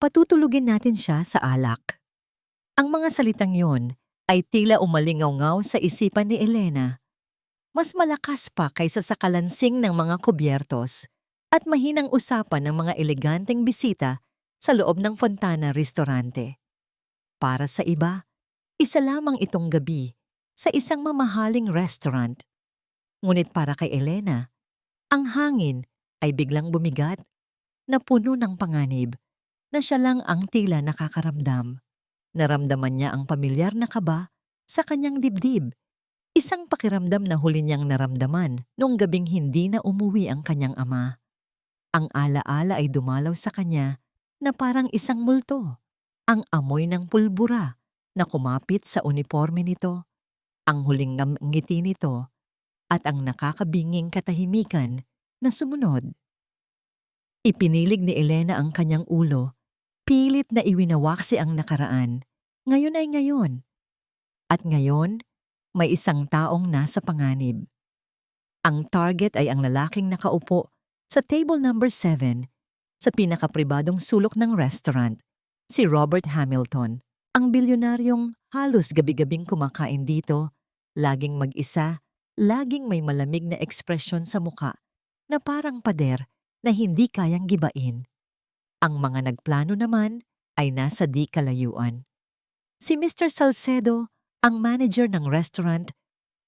Patutulugin natin siya sa alak. Ang mga salitang yon ay tila umalingaw-ngaw sa isipan ni Elena. Mas malakas pa kaysa sa kalansing ng mga kubyertos at mahinang usapan ng mga eleganteng bisita sa loob ng Fontana Restaurante. Para sa iba, isa lamang itong gabi sa isang mamahaling restaurant. Ngunit para kay Elena, ang hangin ay biglang bumigat na puno ng panganib na siya lang ang tila nakakaramdam. Naramdaman niya ang pamilyar na kaba sa kanyang dibdib. Isang pakiramdam na huli niyang naramdaman noong gabing hindi na umuwi ang kanyang ama. Ang alaala ay dumalaw sa kanya na parang isang multo. Ang amoy ng pulbura na kumapit sa uniforme nito, ang huling ngiti nito, at ang nakakabinging katahimikan na sumunod. Ipinilig ni Elena ang kanyang ulo, pilit na iwinawaksi ang nakaraan. Ngayon ay ngayon. At ngayon, may isang taong nasa panganib. Ang target ay ang lalaking nakaupo sa table number 7 sa pinakapribadong sulok ng restaurant, si Robert Hamilton, ang bilyonaryong halos gabi-gabing kumakain dito, laging mag-isa, laging may malamig na ekspresyon sa muka na parang pader na hindi kayang gibain. Ang mga nagplano naman ay nasa di kalayuan. Si Mr. Salcedo, ang manager ng restaurant,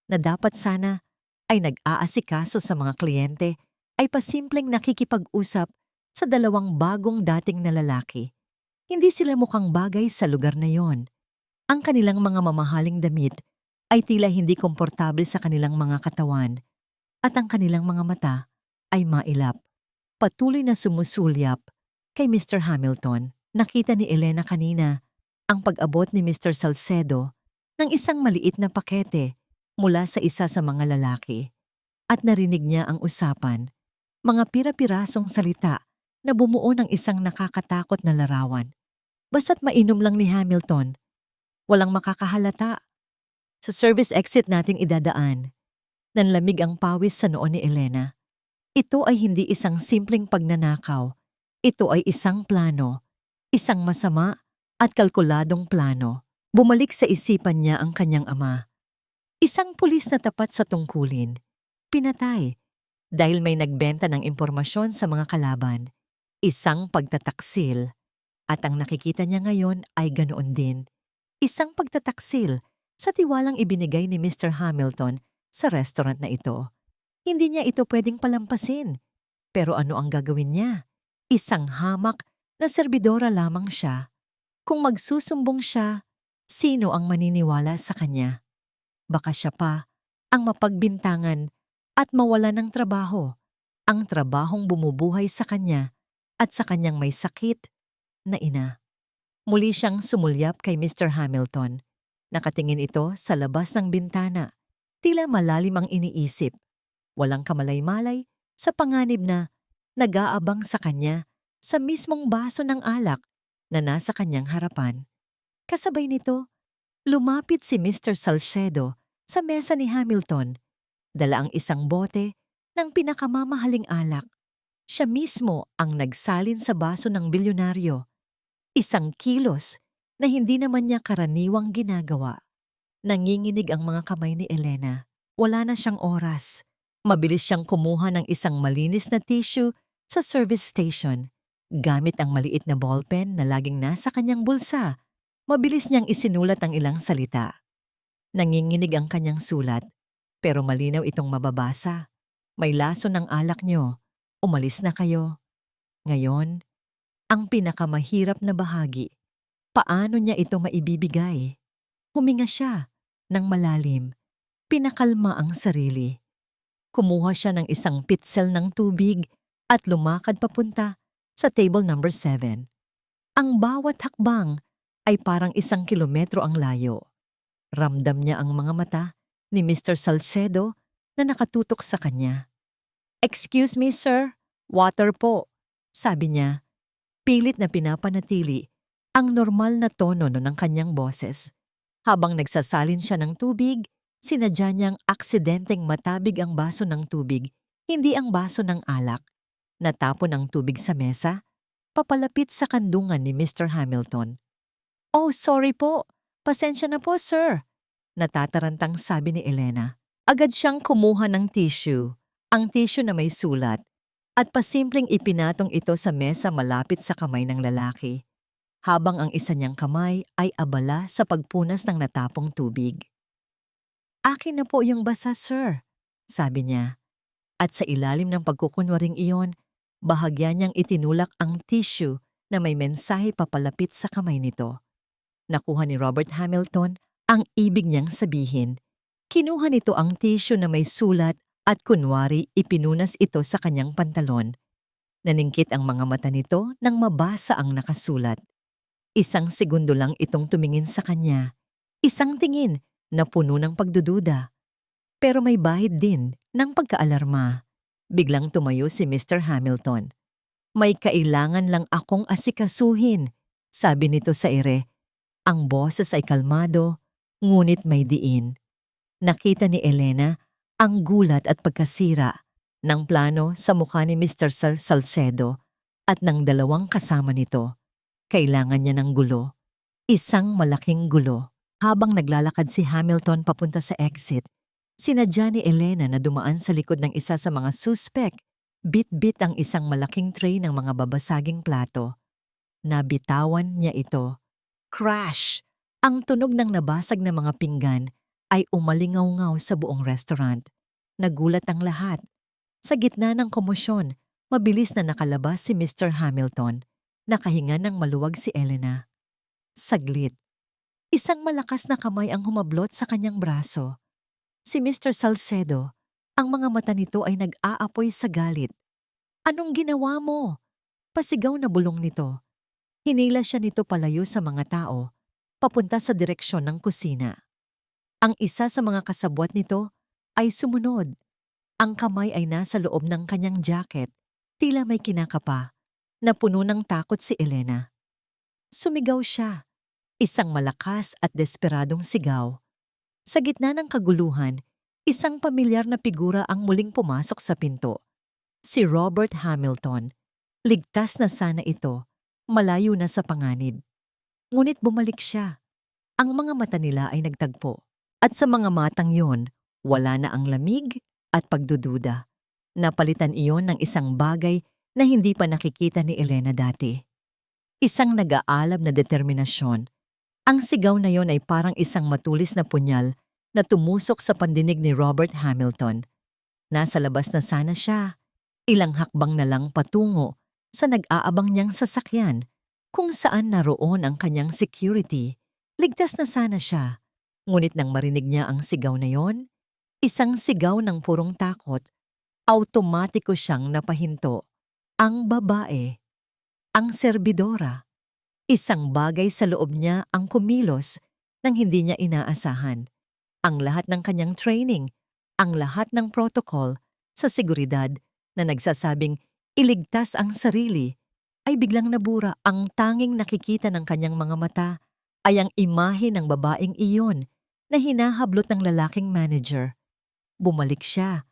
na dapat sana ay nag-aasikaso sa mga kliyente, ay pasimpleng nakikipag-usap sa dalawang bagong dating na lalaki. Hindi sila mukhang bagay sa lugar na yon. Ang kanilang mga mamahaling damit ay tila hindi komportable sa kanilang mga katawan at ang kanilang mga mata ay mailap. Patuloy na sumusulyap kay Mr. Hamilton. Nakita ni Elena kanina ang pag-abot ni Mr. Salcedo ng isang maliit na pakete mula sa isa sa mga lalaki at narinig niya ang usapan, mga pira-pirasong salita na bumuo ng isang nakakatakot na larawan. Basta't mainom lang ni Hamilton, walang makakahalata. Sa service exit nating idadaan, nanlamig ang pawis sa noo ni Elena. Ito ay hindi isang simpleng pagnanakaw. Ito ay isang plano, isang masama at kalkuladong plano. Bumalik sa isipan niya ang kanyang ama. Isang pulis na tapat sa tungkulin, pinatay dahil may nagbenta ng impormasyon sa mga kalaban. Isang pagtataksil. At ang nakikita niya ngayon ay ganoon din. Isang pagtataksil sa tiwalang ibinigay ni Mr. Hamilton sa restaurant na ito. Hindi niya ito pwedeng palampasin. Pero ano ang gagawin niya? Isang hamak na serbidora lamang siya. Kung magsusumbong siya, sino ang maniniwala sa kanya? Baka siya pa ang mapagbintangan at mawala ng trabaho. Ang trabahong bumubuhay sa kanya at sa kanyang may sakit na ina. Muli siyang sumulyap kay Mr. Hamilton. Nakatingin ito sa labas ng bintana. Tila malalim ang iniisip. Walang kamalay-malay sa panganib na nag-aabang sa kanya sa mismong baso ng alak na nasa kanyang harapan. Kasabay nito, lumapit si Mr. Salcedo sa mesa ni Hamilton. Dala ang isang bote ng pinakamamahaling alak. Siya mismo ang nagsalin sa baso ng bilyonaryo. Isang kilos na hindi naman niya karaniwang ginagawa. Nanginginig ang mga kamay ni Elena. Wala na siyang oras. Mabilis siyang kumuha ng isang malinis na tissue sa service station. Gamit ang maliit na ballpen na laging nasa kanyang bulsa, mabilis niyang isinulat ang ilang salita. Nanginginig ang kanyang sulat, pero malinaw itong mababasa. May laso ng alak niyo. Umalis na kayo. Ngayon, ang pinakamahirap na bahagi. Paano niya ito maibibigay? Huminga siya ng malalim. Pinakalma ang sarili. Kumuha siya ng isang pitzel ng tubig at lumakad papunta sa table number 7. Ang bawat hakbang ay parang 1 kilometro ang layo. Ramdam niya ang mga mata ni Mr. Salcedo na nakatutok sa kanya. "Excuse me, sir. Water po," sabi niya. Pilit na pinapanatili ang normal na tono ng kanyang boses. Habang nagsasalin siya ng tubig, sinadya niyang aksidenteng matabig ang baso ng tubig, hindi ang baso ng alak. Natapon ang tubig sa mesa, papalapit sa kandungan ni Mr. Hamilton. "Oh, sorry po. Pasensya na po, sir," natatarantang sabi ni Elena. Agad siyang kumuha ng tissue, ang tissue na may sulat, at pasimpleng ipinatong ito sa mesa malapit sa kamay ng lalaki, habang ang isa niyang kamay ay abala sa pagpunas ng natapong tubig. "Akin na po yung basa, sir," sabi niya. At sa ilalim ng pagkukunwaring iyon, bahagya niyang itinulak ang tissue na may mensahe papalapit sa kamay nito. Nakuha ni Robert Hamilton ang ibig niyang sabihin. Kinuha nito ang tissue na may sulat at kunwari ipinunas ito sa kanyang pantalon. Naningkit ang mga mata nito nang mabasa ang nakasulat. Isang segundo lang itong tumingin sa kanya. Isang tingin na puno ng pagdududa. Pero may bahid din ng pagkaalarma. Biglang tumayo si Mr. Hamilton. "May kailangan lang akong asikasuhin," sabi nito sa ere. Ang boses ay kalmado, ngunit may diin. Nakita ni Elena ang gulat at pagkasira ng plano sa mukha ni Mr. Salcedo at ng dalawang kasama nito. Kailangan niya ng gulo. Isang malaking gulo. Habang naglalakad si Hamilton papunta sa exit, sinadya ni Elena na dumaan sa likod ng isa sa mga suspek. Bit-bit ang isang malaking tray ng mga babasaging plato. Nabitawan niya ito. Crash! Ang tunog ng nabasag na mga pinggan ay umalingaw-ngaw sa buong restaurant. Nagulat ang lahat. Sa gitna ng komosyon, mabilis na nakalabas si Mr. Hamilton. Nakahinga ng maluwag si Elena. Saglit. Isang malakas na kamay ang humablot sa kanyang braso. Si Mr. Salcedo, ang mga mata nito ay nag-aapoy sa galit. "Anong ginawa mo?" Pasigaw na bulong nito. Hinila siya nito palayo sa mga tao, papunta sa direksyon ng kusina. Ang isa sa mga kasabwat nito ay sumunod. Ang kamay ay nasa loob ng kanyang jacket, tila may kinakapa. Napuno ng takot si Elena. Sumigaw siya, isang malakas at desperadong sigaw. Sa gitna ng kaguluhan, isang pamilyar na figura ang muling pumasok sa pinto. Si Robert Hamilton. Ligtas na sana ito, malayo na sa panganib. Ngunit bumalik siya. Ang mga mata nila ay nagtagpo. At sa mga matang yon, wala na ang lamig at pagdududa. Napalitan iyon ng isang bagay na hindi pa nakikita ni Elena dati. Isang nag-aalab na determinasyon. Ang sigaw na yon ay parang isang matulis na punyal na tumusok sa pandinig ni Robert Hamilton. Nasa labas na sana siya. Ilang hakbang na lang patungo sa nag-aabang niyang sasakyan kung saan naroon ang kanyang security. Ligtas na sana siya. Ngunit nang marinig niya ang sigaw na yon, isang sigaw ng purong takot, automatiko siyang napahinto. Ang babae, ang serbidora. Isang bagay sa loob niya ang kumilos nang hindi niya inaasahan. Ang lahat ng kanyang training, ang lahat ng protocol sa seguridad na nagsasabing iligtas ang sarili, ay biglang nabura. Ang tanging nakikita ng kanyang mga mata ay ang imahe ng babaeng iyon na hinahablot ng lalaking manager. Bumalik siya.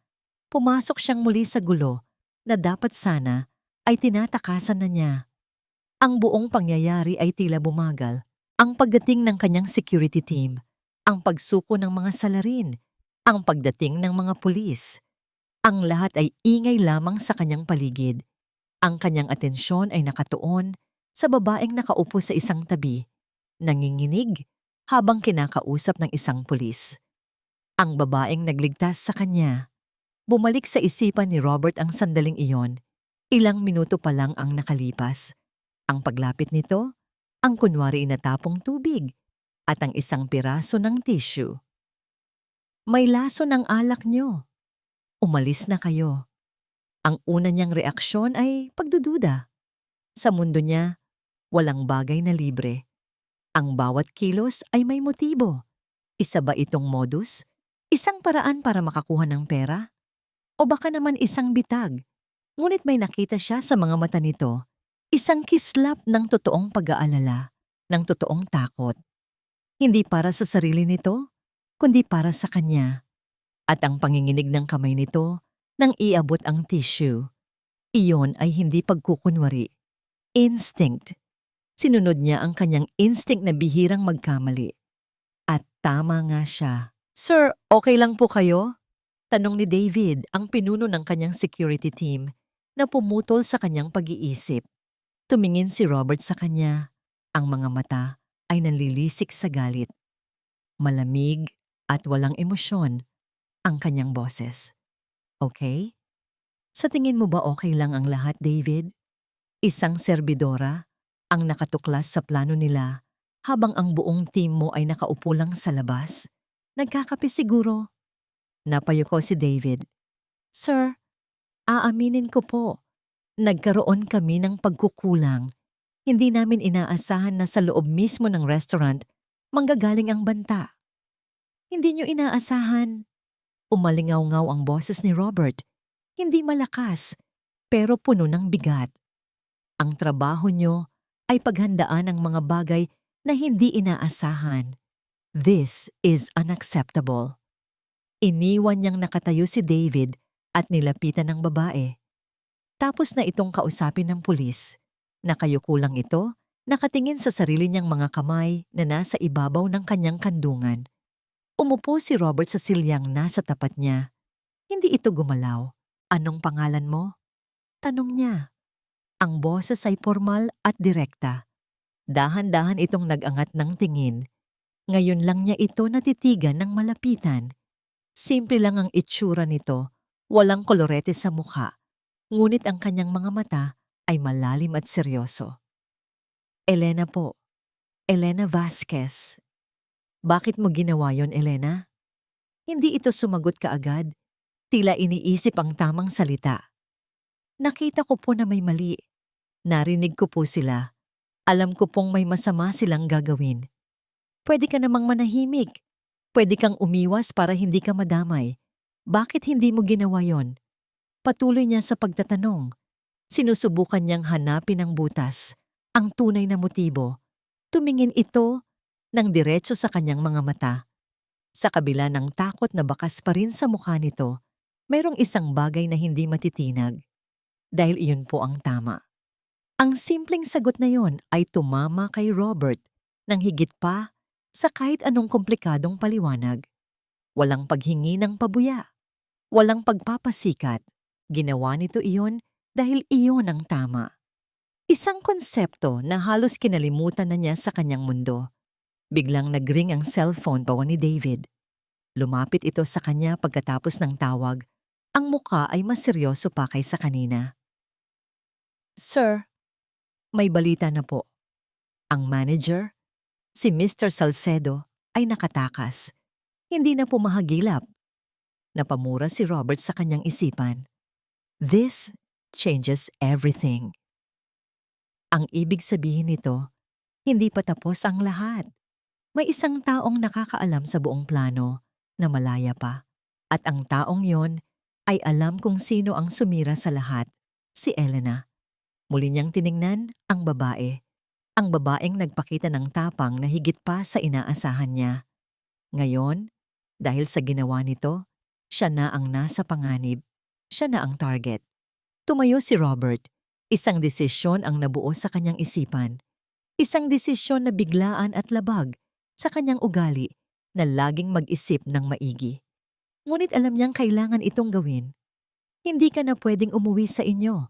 Pumasok siyang muli sa gulo na dapat sana ay tinatakasan na niya. Ang buong pangyayari ay tila bumagal. Ang pagdating ng kanyang security team, ang pagsuko ng mga salarin, ang pagdating ng mga pulis. Ang lahat ay ingay lamang sa kanyang paligid. Ang kanyang atensyon ay nakatuon sa babaeng nakaupo sa isang tabi, nanginginig habang kinakausap ng isang pulis. Ang babaeng nagligtas sa kanya. Bumalik sa isipan ni Robert ang sandaling iyon. Ilang minuto pa lang ang nakalipas. Ang paglapit nito, ang kunwari inatapong tubig at ang isang piraso ng tissue. "May laso ng alak niyo. Umalis na kayo." Ang una niyang reaksyon ay pagdududa. Sa mundo niya, walang bagay na libre. Ang bawat kilos ay may motibo. Isa ba itong modus? Isang paraan para makakuha ng pera? O baka naman isang bitag? Ngunit may nakita siya sa mga mata nito. Isang kislap ng totoong pag-aalala, ng totoong takot. Hindi para sa sarili nito, kundi para sa kanya. At ang panginginig ng kamay nito nang iabot ang tissue. Iyon ay hindi pagkukunwari. instinct. Sinunod niya ang kanyang instinct na bihirang magkamali. At tama nga siya. Sir, okay lang po kayo? Tanong ni David, ang pinuno ng kanyang security team, na pumutol sa kanyang pag-iisip. Tumingin si Robert sa kanya. Ang mga mata ay nanlilisik sa galit. Malamig at walang emosyon ang kanyang boses. Okay? Sa tingin mo ba okay lang ang lahat, David? Isang serbidora ang nakatuklas sa plano nila habang ang buong team mo ay nakaupo lang sa labas? Nagkakape siguro? Napayuko si David. Sir, aaminin ko po. Nagkaroon kami ng pagkukulang. Hindi namin inaasahan na sa loob mismo ng restaurant manggagaling ang banta. Hindi nyo inaasahan. Umalingaw-ngaw ang boses ni Robert. Hindi malakas, pero puno ng bigat. Ang trabaho nyo ay paghandaan ang mga bagay na hindi inaasahan. This is unacceptable. Iniwan niyang nakatayo si David at nilapitan ng babae. Tapos na itong kausapin ng pulis. Nakayuko lang ito, nakatingin sa sarili niyang mga kamay na nasa ibabaw ng kanyang kandungan. Umupo si Robert sa silyang nasa tapat niya. Hindi ito gumalaw. Anong pangalan mo? Tanong niya. Ang boses ay formal at direkta. Dahan-dahan itong nag-angat ng tingin. Ngayon lang niya ito natitigan ng malapitan. Simple lang ang itsura nito, walang kolorete sa mukha, ngunit ang kanyang mga mata ay malalim at seryoso. Elena po. Elena Vasquez. Bakit mo ginawa yon, Elena? Hindi ito sumagot kaagad. Tila iniisip ang tamang salita. Nakita ko po na may mali. Narinig ko po sila. Alam ko pong may masama silang gagawin. Pwede ka namang manahimik. Pwede kang umiwas para hindi ka madamay. Bakit hindi mo ginawa yon? Patuloy niya sa pagtatanong. Sinusubukan niyang hanapin ang butas, ang tunay na motibo. Tumingin ito ng diretso sa kanyang mga mata. Sa kabila ng takot na bakas pa rin sa mukha nito, mayroong isang bagay na hindi matitinag. Dahil iyon po ang tama. Ang simpleng sagot na yon ay tumama kay Robert nang higit pa sa kahit anong komplikadong paliwanag. Walang paghingi ng pabuya. Walang pagpapasikat. Ginawa nito iyon dahil iyon ang tama. Isang konsepto na halos kinalimutan na niya sa kanyang mundo. Biglang nagring ang cellphone pawan ni David. Lumapit ito sa kanya pagkatapos ng tawag. Ang muka ay mas seryoso pa kaysa kanina. Sir, may balita na po. Ang manager, si Mr. Salcedo, ay nakatakas. Hindi na po mahagilap. Napamura si Robert sa kanyang isipan. This changes everything. Ang ibig sabihin nito, hindi pa tapos ang lahat. May isang taong nakakaalam sa buong plano na malaya pa. At ang taong yon ay alam kung sino ang sumira sa lahat, si Elena. Muli niyang tiningnan ang babae. Ang babaeng nagpakita ng tapang na higit pa sa inaasahan niya. Ngayon, dahil sa ginawa nito, siya na ang nasa panganib. Siya na ang target. Tumayo si Robert. Isang desisyon ang nabuo sa kanyang isipan. Isang desisyon na biglaan at labag sa kanyang ugali na laging mag-isip ng maigi. Ngunit alam niyang kailangan itong gawin. Hindi ka na pwedeng umuwi sa inyo,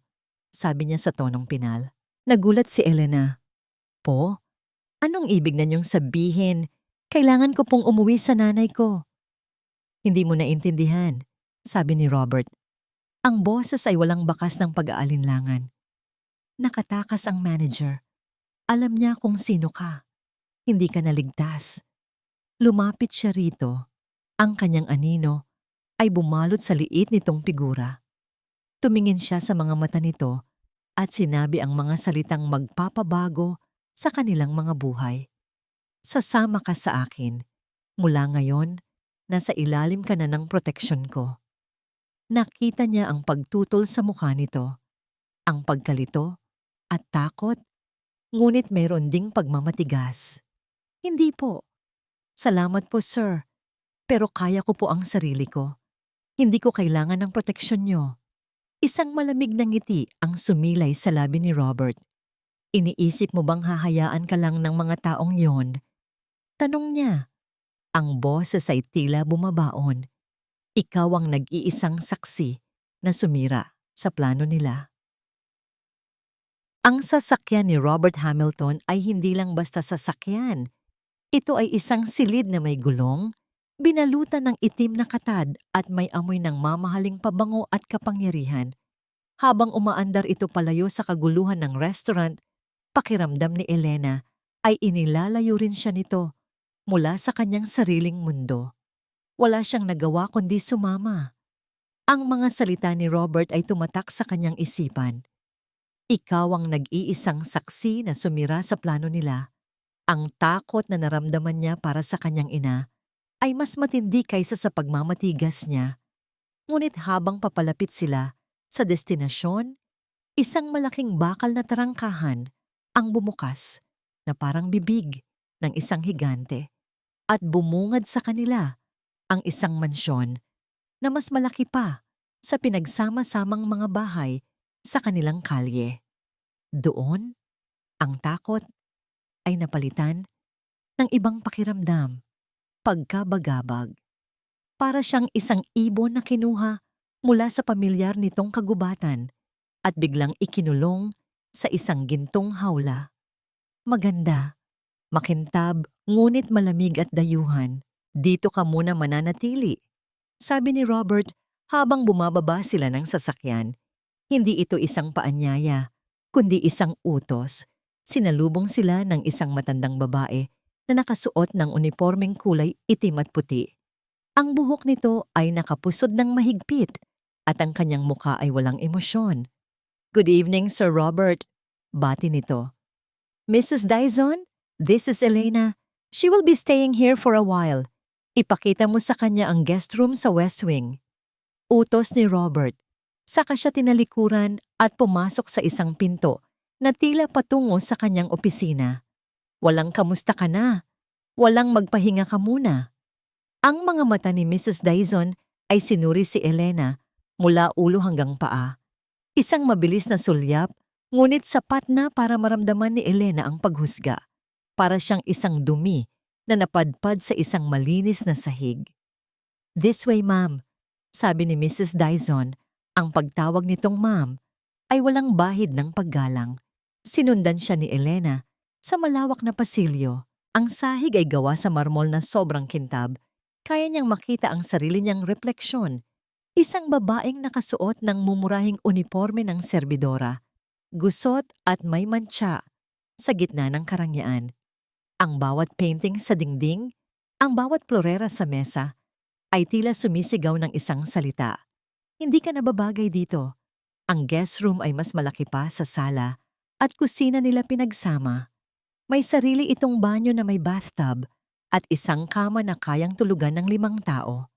sabi niya sa tonong pinal. Nagulat si Elena. Po? Anong ibig na niyong sabihin? Kailangan ko pong umuwi sa nanay ko. Hindi mo naintindihan, sabi ni Robert. Ang boses ay walang bakas ng pag-aalinlangan. Nakatakas ang manager. Alam niya kung sino ka. Hindi ka naligtas. Lumapit siya rito. Ang kanyang anino ay bumalot sa liit nitong figura. Tumingin siya sa mga mata nito at sinabi ang mga salitang magpapabago sa kanilang mga buhay. Sasama ka sa akin. Mula ngayon, nasa ilalim ka na ng proteksyon ko. Nakita niya ang pagtutol sa mukha nito, ang pagkalito at takot, ngunit mayroon ding pagmamatigas. Hindi po. Salamat po, sir. Pero kaya ko po ang sarili ko. Hindi ko kailangan ng proteksyon niyo. Isang malamig na ngiti ang sumilay sa labi ni Robert. Iniisip mo bang hahayaan ka lang ng mga taong yon? Tanong niya. Ang boses ay tila bumabaon. Ikaw ang nag-iisang saksi na sumira sa plano nila. Ang sasakyan ni Robert Hamilton ay hindi lang basta sasakyan. Ito ay isang silid na may gulong, binalutan ng itim na katad at may amoy ng mamahaling pabango at kapangyarihan. Habang umaandar ito palayo sa kaguluhan ng restaurant, pakiramdam ni Elena ay inilalayo rin siya nito mula sa kanyang sariling mundo. Wala siyang nagawa kundi sumama. Ang mga salita ni Robert ay tumatak sa kanyang isipan. Ikaw ang nag-iisang saksi na sumira sa plano nila. Ang takot na naramdaman niya para sa kanyang ina ay mas matindi kaysa sa pagmamatigas niya. Ngunit habang papalapit sila sa destinasyon, isang malaking bakal na tarangkahan ang bumukas na parang bibig ng isang higante at bumungad sa kanila ang isang mansyon na mas malaki pa sa pinagsama-samang mga bahay sa kanilang kalye. Doon, ang takot ay napalitan ng ibang pakiramdam, pagkabagabag. Para siyang isang ibon na kinuha mula sa pamilyar nitong kagubatan at biglang ikinulong sa isang gintong hawla. Maganda, makintab, ngunit malamig at dayuhan. Dito ka muna mananatili, sabi ni Robert habang bumababa sila ng sasakyan. Hindi ito isang paanyaya, kundi isang utos. Sinalubong sila ng isang matandang babae na nakasuot ng unipormeng kulay itim at puti. Ang buhok nito ay nakapusod ng mahigpit at ang kanyang muka ay walang emosyon. "Good evening, Sir Robert," bati nito. "Mrs. Dyson, this is Elena. She will be staying here for a while. Ipakita mo sa kanya ang guest room sa West Wing." Utos ni Robert. Saka siya tinalikuran at pumasok sa isang pinto na tila patungo sa kanyang opisina. Walang kamusta ka na. Walang magpahinga ka muna. Ang mga mata ni Mrs. Dyson ay sinuri si Elena mula ulo hanggang paa. Isang mabilis na sulyap, ngunit sapat na para maramdaman ni Elena ang paghusga. Para siyang isang dumi na napadpad sa isang malinis na sahig. "This way, ma'am," sabi ni Mrs. Dyson. Ang pagtawag nitong ma'am ay walang bahid ng paggalang. Sinundan siya ni Elena sa malawak na pasilyo. Ang sahig ay gawa sa marmol na sobrang kintab. Kaya niyang makita ang sarili niyang refleksyon. Isang babaeng nakasuot ng mumurahing uniforme ng serbidora. Gusot at may mantsa sa gitna ng karangyaan. Ang bawat painting sa dingding, ang bawat florera sa mesa, ay tila sumisigaw ng isang salita. Hindi ka nababagay dito. Ang guest room ay mas malaki pa sa sala at kusina nila pinagsama. May sarili itong banyo na may bathtub at isang kama na kayang tulugan ng 5 tao.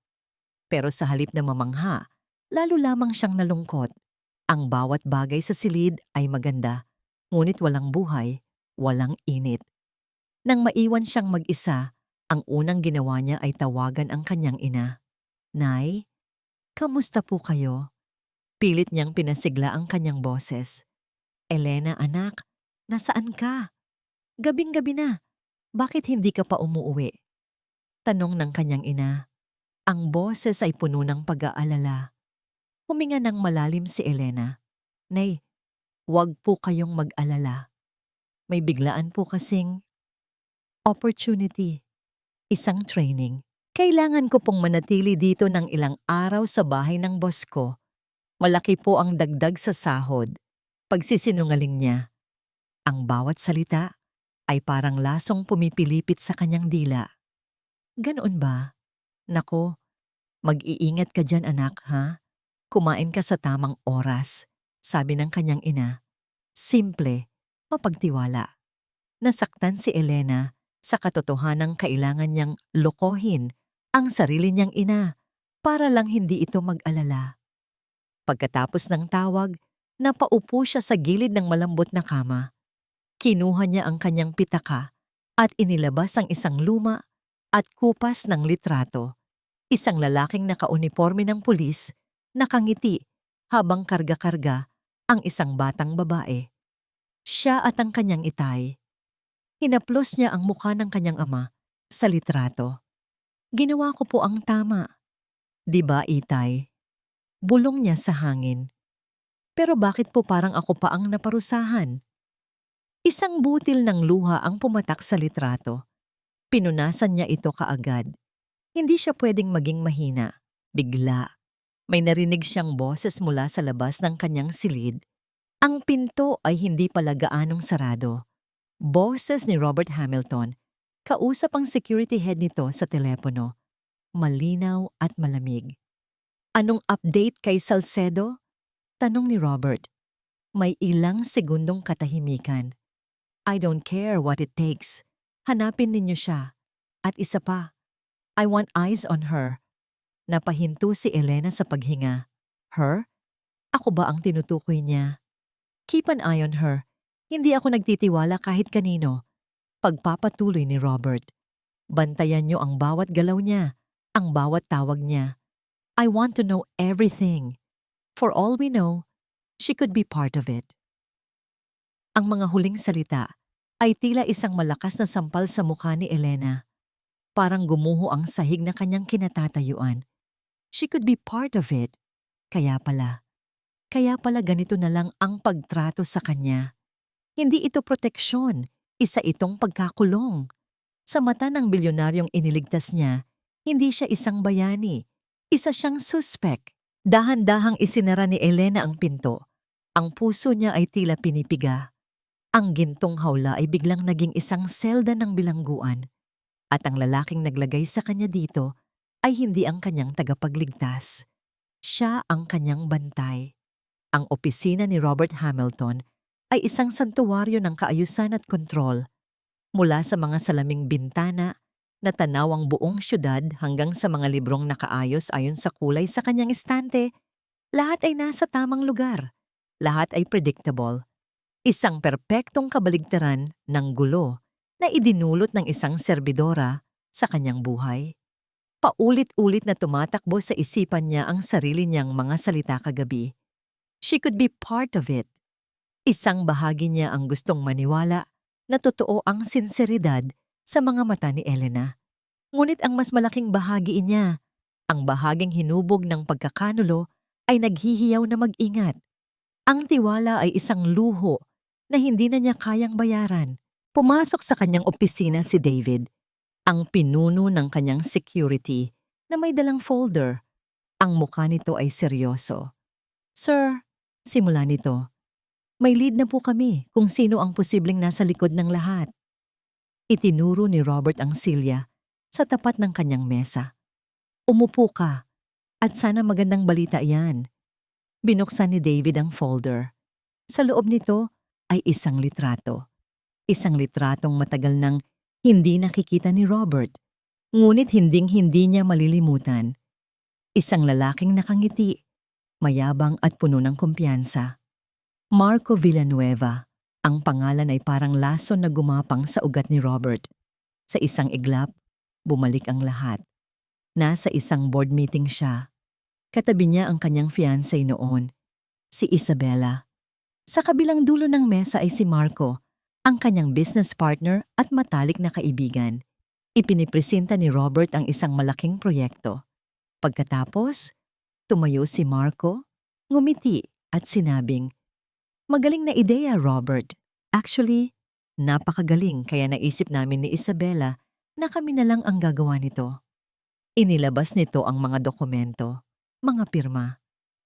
Pero sa halip na mamangha, lalo lamang siyang nalungkot. Ang bawat bagay sa silid ay maganda, ngunit walang buhay, walang init. Nang maiwan siyang mag-isa, ang unang ginawa niya ay tawagan ang kanyang ina. "Nay, kamusta po kayo?" Pilit niyang pinasigla ang kanyang boses. "Elena, anak, nasaan ka? Gabing-gabi na. Bakit hindi ka pa umuuwi?" Tanong ng kanyang ina. Ang boses ay puno ng pag-aalala. Huminga ng malalim si Elena. "Nay, huwag po kayong mag-alala. May biglaan po kasing opportunity. Isang training. Kailangan ko pong manatili dito ng ilang araw sa bahay ng boss ko. Malaki po ang dagdag sa sahod." Pagsisinungaling niya. Ang bawat salita ay parang lasong pumipilipit sa kanyang dila. "Ganoon ba? Nako, mag-iingat ka dyan, anak, ha? Kumain ka sa tamang oras," sabi ng kanyang ina. Simple, mapagtiwala. Nasaktan si Elena sa katotohanang kailangan niyang lokohin ang sarili niyang ina para lang hindi ito mag-alala. Pagkatapos ng tawag, napaupo siya sa gilid ng malambot na kama. Kinuha niya ang kanyang pitaka at inilabas ang isang luma at kupas ng litrato. Isang lalaking nakauniporme ng pulis, nakangiti habang karga-karga ang isang batang babae. Siya at ang kanyang itay. Hinaplos niya ang mukha ng kanyang ama sa litrato. Ginawa ko po ang tama. Di ba, itay? Bulong niya sa hangin. Pero bakit po parang ako pa ang naparusahan? Isang butil ng luha ang pumatak sa litrato. Pinunasan niya ito kaagad. Hindi siya pwedeng maging mahina. Bigla, may narinig siyang boses mula sa labas ng kanyang silid. Ang pinto ay hindi pala gaanong sarado. Boses ni Robert Hamilton. Kausap ang security head nito sa telepono. Malinaw at malamig. Anong update kay Salcedo? Tanong ni Robert. May ilang segundong katahimikan. I don't care what it takes. Hanapin ninyo siya. At isa pa, I want eyes on her. Napahinto si Elena sa paghinga. Her? Ako ba ang tinutukoy niya? Keep an eye on her. Hindi ako nagtitiwala kahit kanino. Pagpapatuloy ni Robert. Bantayan niyo ang bawat galaw niya, ang bawat tawag niya. I want to know everything. For all we know, she could be part of it. Ang mga huling salita ay tila isang malakas na sampal sa mukha ni Elena. Parang gumuho ang sahig na kanyang kinatatayuan. She could be part of it. Kaya pala ganito na lang ang pagtrato sa kanya. Hindi ito proteksyon, isa itong pagkakulong. Sa mata ng bilyonaryong iniligtas niya, hindi siya isang bayani, isa siyang suspect. Dahan-dahang isinara ni Elena ang pinto. Ang puso niya ay tila pinipiga. Ang gintong hawla ay biglang naging isang selda ng bilangguan. At ang lalaking naglagay sa kanya dito ay hindi ang kanyang tagapagligtas. Siya ang kanyang bantay. Ang opisina ni Robert Hamilton ay isang santuwaryo ng kaayusan at kontrol. Mula sa mga salaming bintana na tanaw ang buong syudad hanggang sa mga librong nakaayos ayon sa kulay sa kanyang estante, lahat ay nasa tamang lugar. Lahat ay predictable. Isang perpektong kabaligtaran ng gulo na idinulot ng isang serbidora sa kanyang buhay. Paulit-ulit na tumatakbo sa isipan niya ang sarili niyang mga salita kagabi. She could be part of it. Isang bahagi niya ang gustong maniwala na totoo ang sinseridad sa mga mata ni Elena. Ngunit ang mas malaking bahagi niya, ang bahaging hinubog ng pagkakanulo, ay naghihiyaw na mag-ingat. Ang tiwala ay isang luho na hindi na niya kayang bayaran. Pumasok sa kanyang opisina si David, ang pinuno ng kanyang security na may dalang folder. Ang mukha nito ay seryoso. Sir, simula nito, may lead na po kami kung sino ang posibleng nasa likod ng lahat. Itinuro ni Robert ang silya sa tapat ng kanyang mesa. Umupo ka at sana magandang balita yan. Binuksan ni David ang folder. Sa loob nito ay isang litrato. Isang litratong matagal nang hindi nakikita ni Robert, ngunit hinding-hindi niya malilimutan. Isang lalaking nakangiti, mayabang at puno ng kumpiyansa. Marco Villanueva. Ang pangalan ay parang lason na gumapang sa ugat ni Robert. Sa isang iglap, bumalik ang lahat. Nasa isang board meeting siya. Katabi niya ang kanyang fiancé noon, si Isabella. Sa kabilang dulo ng mesa ay si Marco, ang kanyang business partner at matalik na kaibigan. Ipinipresenta ni Robert ang isang malaking proyekto. Pagkatapos, tumayo si Marco, ngumiti at sinabing, "Magaling na ideya, Robert. Actually, napakagaling kaya naisip namin ni Isabella na kami na lang ang gagawa nito." Inilabas nito ang mga dokumento, mga pirma,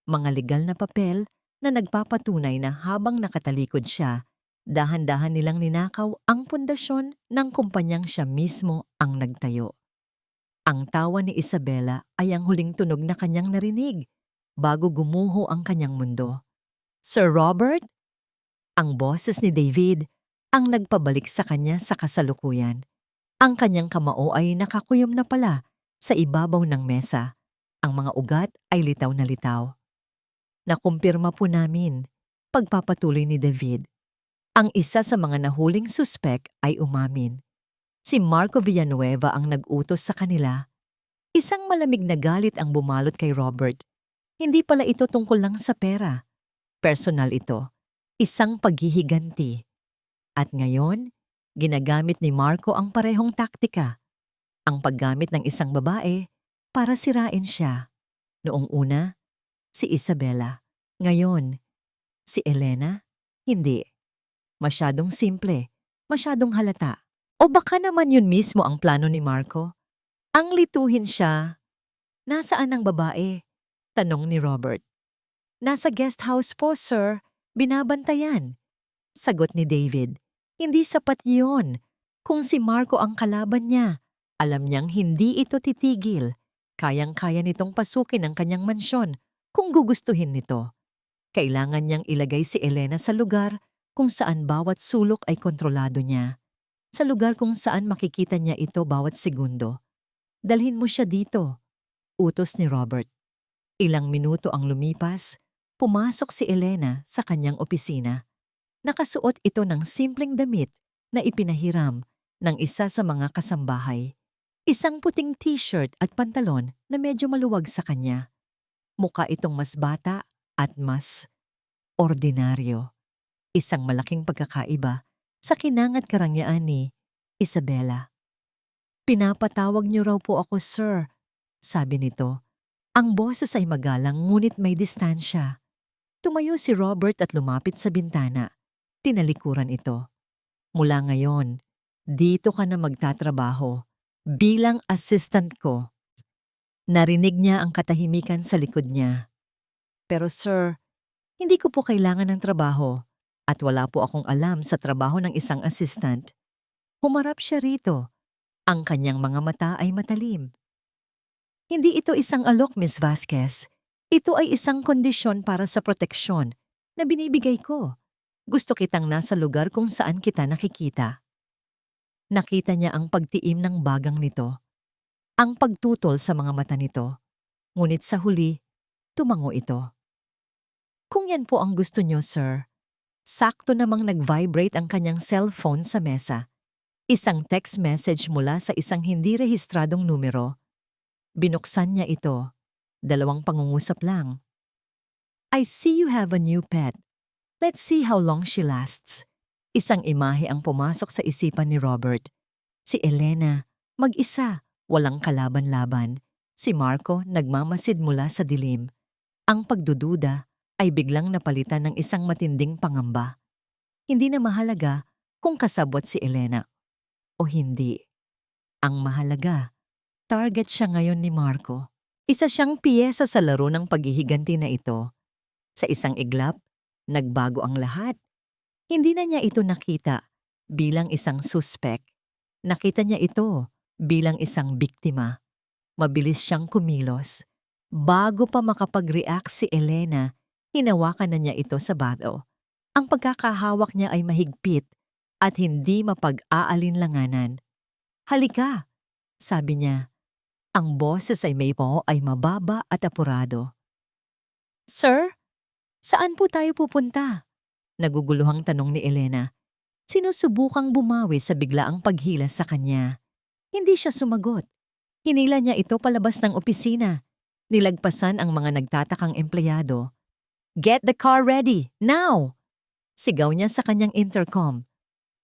mga legal na papel na nagpapatunay na habang nakatalikod siya, dahan-dahan nilang ninakaw ang pundasyon ng kumpanyang siya mismo ang nagtayo. Ang tawa ni Isabella ay ang huling tunog na kanyang narinig bago gumuho ang kanyang mundo. Sir Robert? Ang boses ni David ang nagpabalik sa kanya sa kasalukuyan. Ang kanyang kamao ay nakakuyom na pala sa ibabaw ng mesa. Ang mga ugat ay litaw na litaw. Nakumpirma po namin, pagpapatuloy ni David. Ang isa sa mga nahuling suspek ay umamin. Si Marco Villanueva ang nag-utos sa kanila. Isang malamig na galit ang bumalot kay Robert. Hindi pala ito tungkol lang sa pera. Personal ito. isang paghihiganti. At ngayon, ginagamit ni Marco ang parehong taktika, ang paggamit ng isang babae para sirain siya. Noong una, si Isabela. Ngayon, si Elena? Hindi. Masyadong simple, masyadong halata. O baka naman yun mismo ang plano ni Marco? Ang lituhin siya. Nasaan ang babae? Tanong ni Robert. Nasa guest house po, sir. Binabantayan. Sagot ni David. Hindi sapat yun. Kung si Marco ang kalaban niya, alam niyang hindi ito titigil. Kayang-kaya nitong pasukin ang kanyang mansyon kung gugustuhin nito. Kailangan niyang ilagay si Elena sa lugar kung saan bawat sulok ay kontrolado niya. Sa lugar kung saan makikita niya ito bawat segundo. Dalhin mo siya dito, utos ni Robert. Ilang minuto ang lumipas, pumasok si Elena sa kanyang opisina. Nakasuot ito ng simpleng damit na ipinahiram ng isa sa mga kasambahay. Isang puting t-shirt at pantalon na medyo maluwag sa kanya. Mukha itong mas bata at mas ordinaryo. Isang malaking pagkakaiba sa kinangat karangyaan ni Isabela. Pinapatawag niyo raw po ako, sir, sabi nito. Ang boses ay magalang ngunit may distansya. Tumayo si Robert at lumapit sa bintana. Tinalikuran ito. Mula ngayon, dito ka na magtatrabaho bilang assistant ko. Narinig niya ang katahimikan sa likod niya. Pero sir, hindi ko po kailangan ng trabaho at wala po akong alam sa trabaho ng isang assistant. Humarap siya rito. Ang kanyang mga mata ay matalim. Hindi ito isang alok, Miss Vasquez. Ito ay isang kondisyon para sa proteksyon na binibigay ko. Gusto kitang nasa lugar kung saan kita nakikita. Nakita niya ang pagtiim ng bagang nito, ang pagtutol sa mga mata nito. Ngunit sa huli, tumango ito. Kung yan po ang gusto niyo, sir. Sakto namang nag-vibrate ang kanyang cellphone sa mesa. Isang text message mula sa isang hindi rehistradong numero. Binuksan niya ito. 2 pangungusap lang. I see you have a new pet. Let's see how long she lasts. Isang imahe ang pumasok sa isipan ni Robert. Si Elena, mag-isa, walang kalaban-laban. Si Marco nagmamasid mula sa dilim. Ang pagdududa ay biglang napalitan ng isang matinding pangamba. Hindi na mahalaga kung kasabwat si Elena o hindi. Ang mahalaga, target siya ngayon ni Marco. Isa siyang piyesa sa laro ng paghihiganti na ito. Sa isang iglap, nagbago ang lahat. Hindi na niya ito nakita bilang isang suspect. Nakita niya ito bilang isang biktima. Mabilis siyang kumilos. Bago pa makapag-react si Elena, hinawakan na niya ito sa bato. Ang pagkakahawak niya ay mahigpit at hindi mapag-aalinlanganan. Halika, sabi niya. Ang boses ay may po ay mababa at apurado. Sir, saan po tayo pupunta? Naguguluhang tanong ni Elena. Sinusubukang bumawi sa biglaang paghila sa kanya. Hindi siya sumagot. Hinila niya ito palabas ng opisina. Nilagpasan ang mga nagtatakang empleyado. Get the car ready, now! Sigaw niya sa kanyang intercom.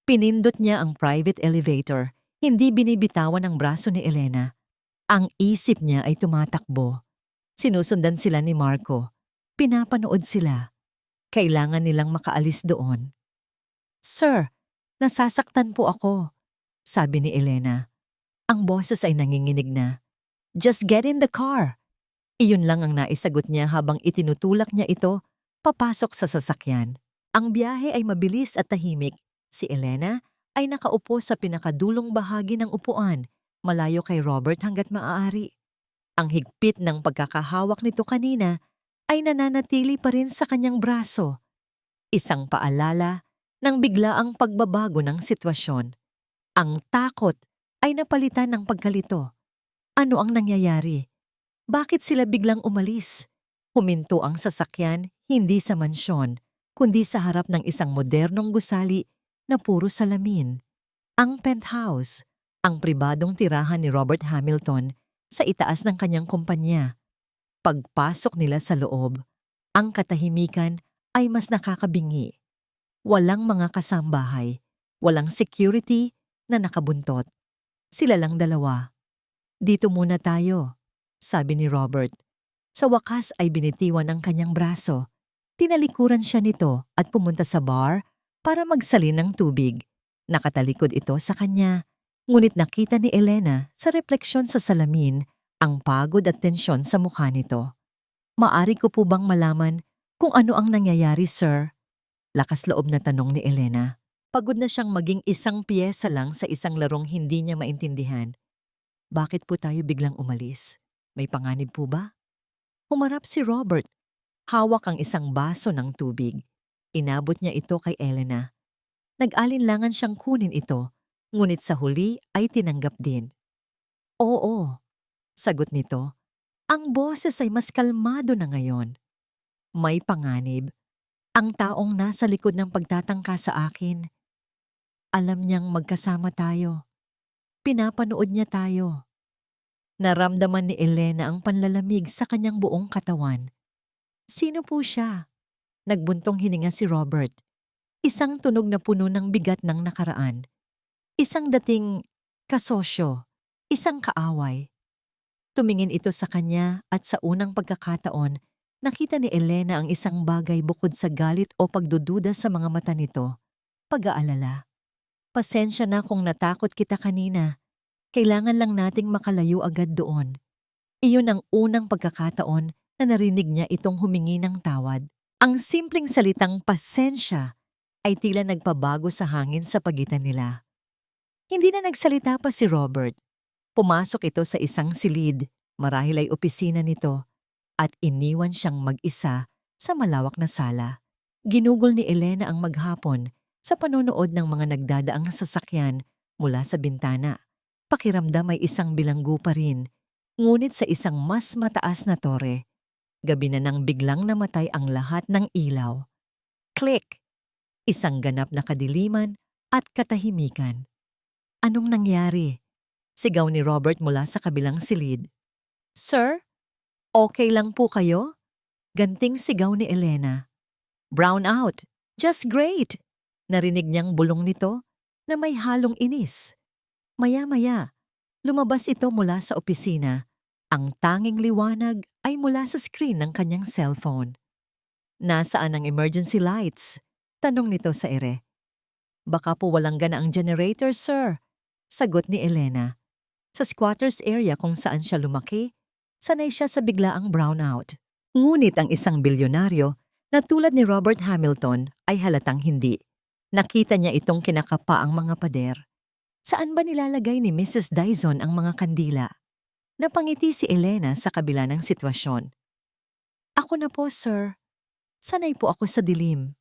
Pinindot niya ang private elevator. Hindi binibitawan ang braso ni Elena. Ang isip niya ay tumatakbo. Sinusundan sila ni Marco. Pinapanood sila. Kailangan nilang makaalis doon. Sir, nasasaktan po ako, sabi ni Elena. Ang boses ay nanginginig na. Just get in the car. Iyon lang ang naisagot niya habang itinutulak niya ito papasok sa sasakyan. Ang biyahe ay mabilis at tahimik. Si Elena ay nakaupo sa pinakadulong bahagi ng upuan, malayo kay Robert hanggat maaari. Ang higpit ng pagkakahawak nito kanina ay nananatili pa rin sa kanyang braso. Isang paalala ng biglaang pagbabago ng sitwasyon. Ang takot ay napalitan ng pagkalito. Ano ang nangyayari? Bakit sila biglang umalis? Huminto ang sasakyan hindi sa mansyon, kundi sa harap ng isang modernong gusali na puro salamin. Ang penthouse, ang pribadong tirahan ni Robert Hamilton sa itaas ng kanyang kumpanya. Pagpasok nila sa loob, ang katahimikan ay mas nakakabingi. Walang mga kasambahay, walang security na nakabuntot. Sila lang dalawa. Dito muna tayo, sabi ni Robert. Sa wakas ay binitiwan ang kanyang braso. Tinalikuran siya nito at pumunta sa bar para magsalin ng tubig. Nakatalikod ito sa kanya, ngunit nakita ni Elena sa refleksyon sa salamin ang pagod at tensyon sa mukha nito. Maari ko po bang malaman kung ano ang nangyayari, sir? Lakas loob na tanong ni Elena. Pagod na siyang maging isang piyesa lang sa isang larong hindi niya maintindihan. Bakit po tayo biglang umalis? May panganib po ba? Humarap si Robert. Hawak ang isang baso ng tubig. Inabot niya ito kay Elena. Nag-alinlangan siyang kunin ito, ngunit sa huli ay tinanggap din. Oo, sagot nito. Ang boses ay mas kalmado na ngayon. May panganib. Ang taong nasa likod ng pagtatangka sa akin. Alam niyang magkasama tayo. Pinapanood niya tayo. Naramdaman ni Elena ang panlalamig sa kanyang buong katawan. Sino po siya? Nagbuntong hininga si Robert. Isang tunog na puno ng bigat ng nakaraan. Isang dating kasosyo. Isang kaaway. Tumingin ito sa kanya at sa unang pagkakataon, nakita ni Elena ang isang bagay bukod sa galit o pagdududa sa mga mata nito. Pag-aalala. Pasensya na kung natakot kita kanina. Kailangan lang nating makalayo agad doon. Iyon ang unang pagkakataon na narinig niya itong humingi ng tawad. Ang simpleng salitang pasensya ay tila nagpabago sa hangin sa pagitan nila. Hindi na nagsalita pa si Robert. Pumasok ito sa isang silid, marahil ay opisina nito, at iniwan siyang mag-isa sa malawak na sala. Ginugol ni Elena ang maghapon sa panonood ng mga nagdadaang sasakyan mula sa bintana. Pakiramdam ay isang bilanggo pa rin, ngunit sa isang mas mataas na tore. Gabi na nang biglang namatay ang lahat ng ilaw. Click! Isang ganap na kadiliman at katahimikan. Anong nangyari? Sigaw ni Robert mula sa kabilang silid. Sir, okay lang po kayo? Ganting sigaw ni Elena. Brown out. Just great! Narinig niyang bulong nito na may halong inis. Maya-maya, lumabas ito mula sa opisina. Ang tanging liwanag ay mula sa screen ng kanyang cellphone. Nasaan ang emergency lights? Tanong nito sa ere. Baka po walang gana ang generator, sir. Sagot ni Elena. Sa squatters area kung saan siya lumaki, sanay siya sa biglaang brownout. Ngunit ang isang bilyonaryo na tulad ni Robert Hamilton ay halatang hindi. Nakita niya itong kinakapa ang mga pader. Saan ba nilalagay ni Mrs. Dyson ang mga kandila? Napangiti si Elena sa kabila ng sitwasyon. Ako na po, sir. Sanay po ako sa dilim.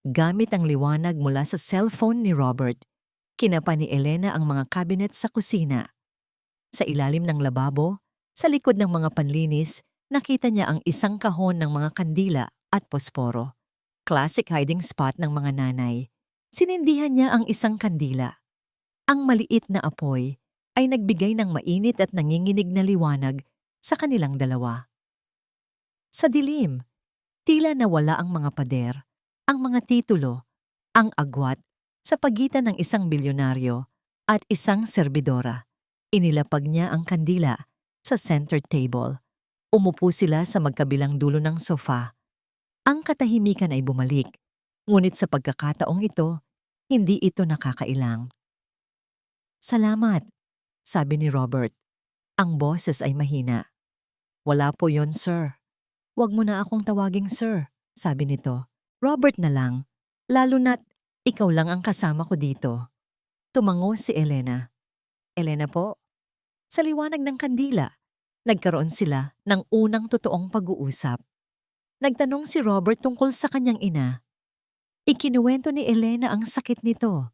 Gamit ang liwanag mula sa cellphone ni Robert, kinapa ni Elena ang mga cabinet sa kusina. Sa ilalim ng lababo, sa likod ng mga panlinis, nakita niya ang isang kahon ng mga kandila at posporo. Classic hiding spot ng mga nanay. Sinindihan niya ang isang kandila. Ang maliit na apoy ay nagbigay ng mainit at nanginginig na liwanag sa kanilang dalawa. Sa dilim, tila nawala ang mga pader, ang mga titulo, ang agwat sa pagitan ng isang bilyonaryo at isang serbidora. Inilapag niya ang kandila sa center table. Umupo sila sa magkabilang dulo ng sofa. Ang katahimikan ay bumalik, ngunit sa pagkakataong ito, hindi ito nakakailang. Salamat, sabi ni Robert. Ang boses ay mahina. Wala po yon, sir. Huwag mo na akong tawaging sir, sabi nito. Robert na lang, lalo na't ikaw lang ang kasama ko dito. Tumango si Elena. Elena po? Sa liwanag ng kandila, nagkaroon sila ng unang totoong pag-uusap. Nagtanong si Robert tungkol sa kanyang ina. Ikinuwento ni Elena ang sakit nito,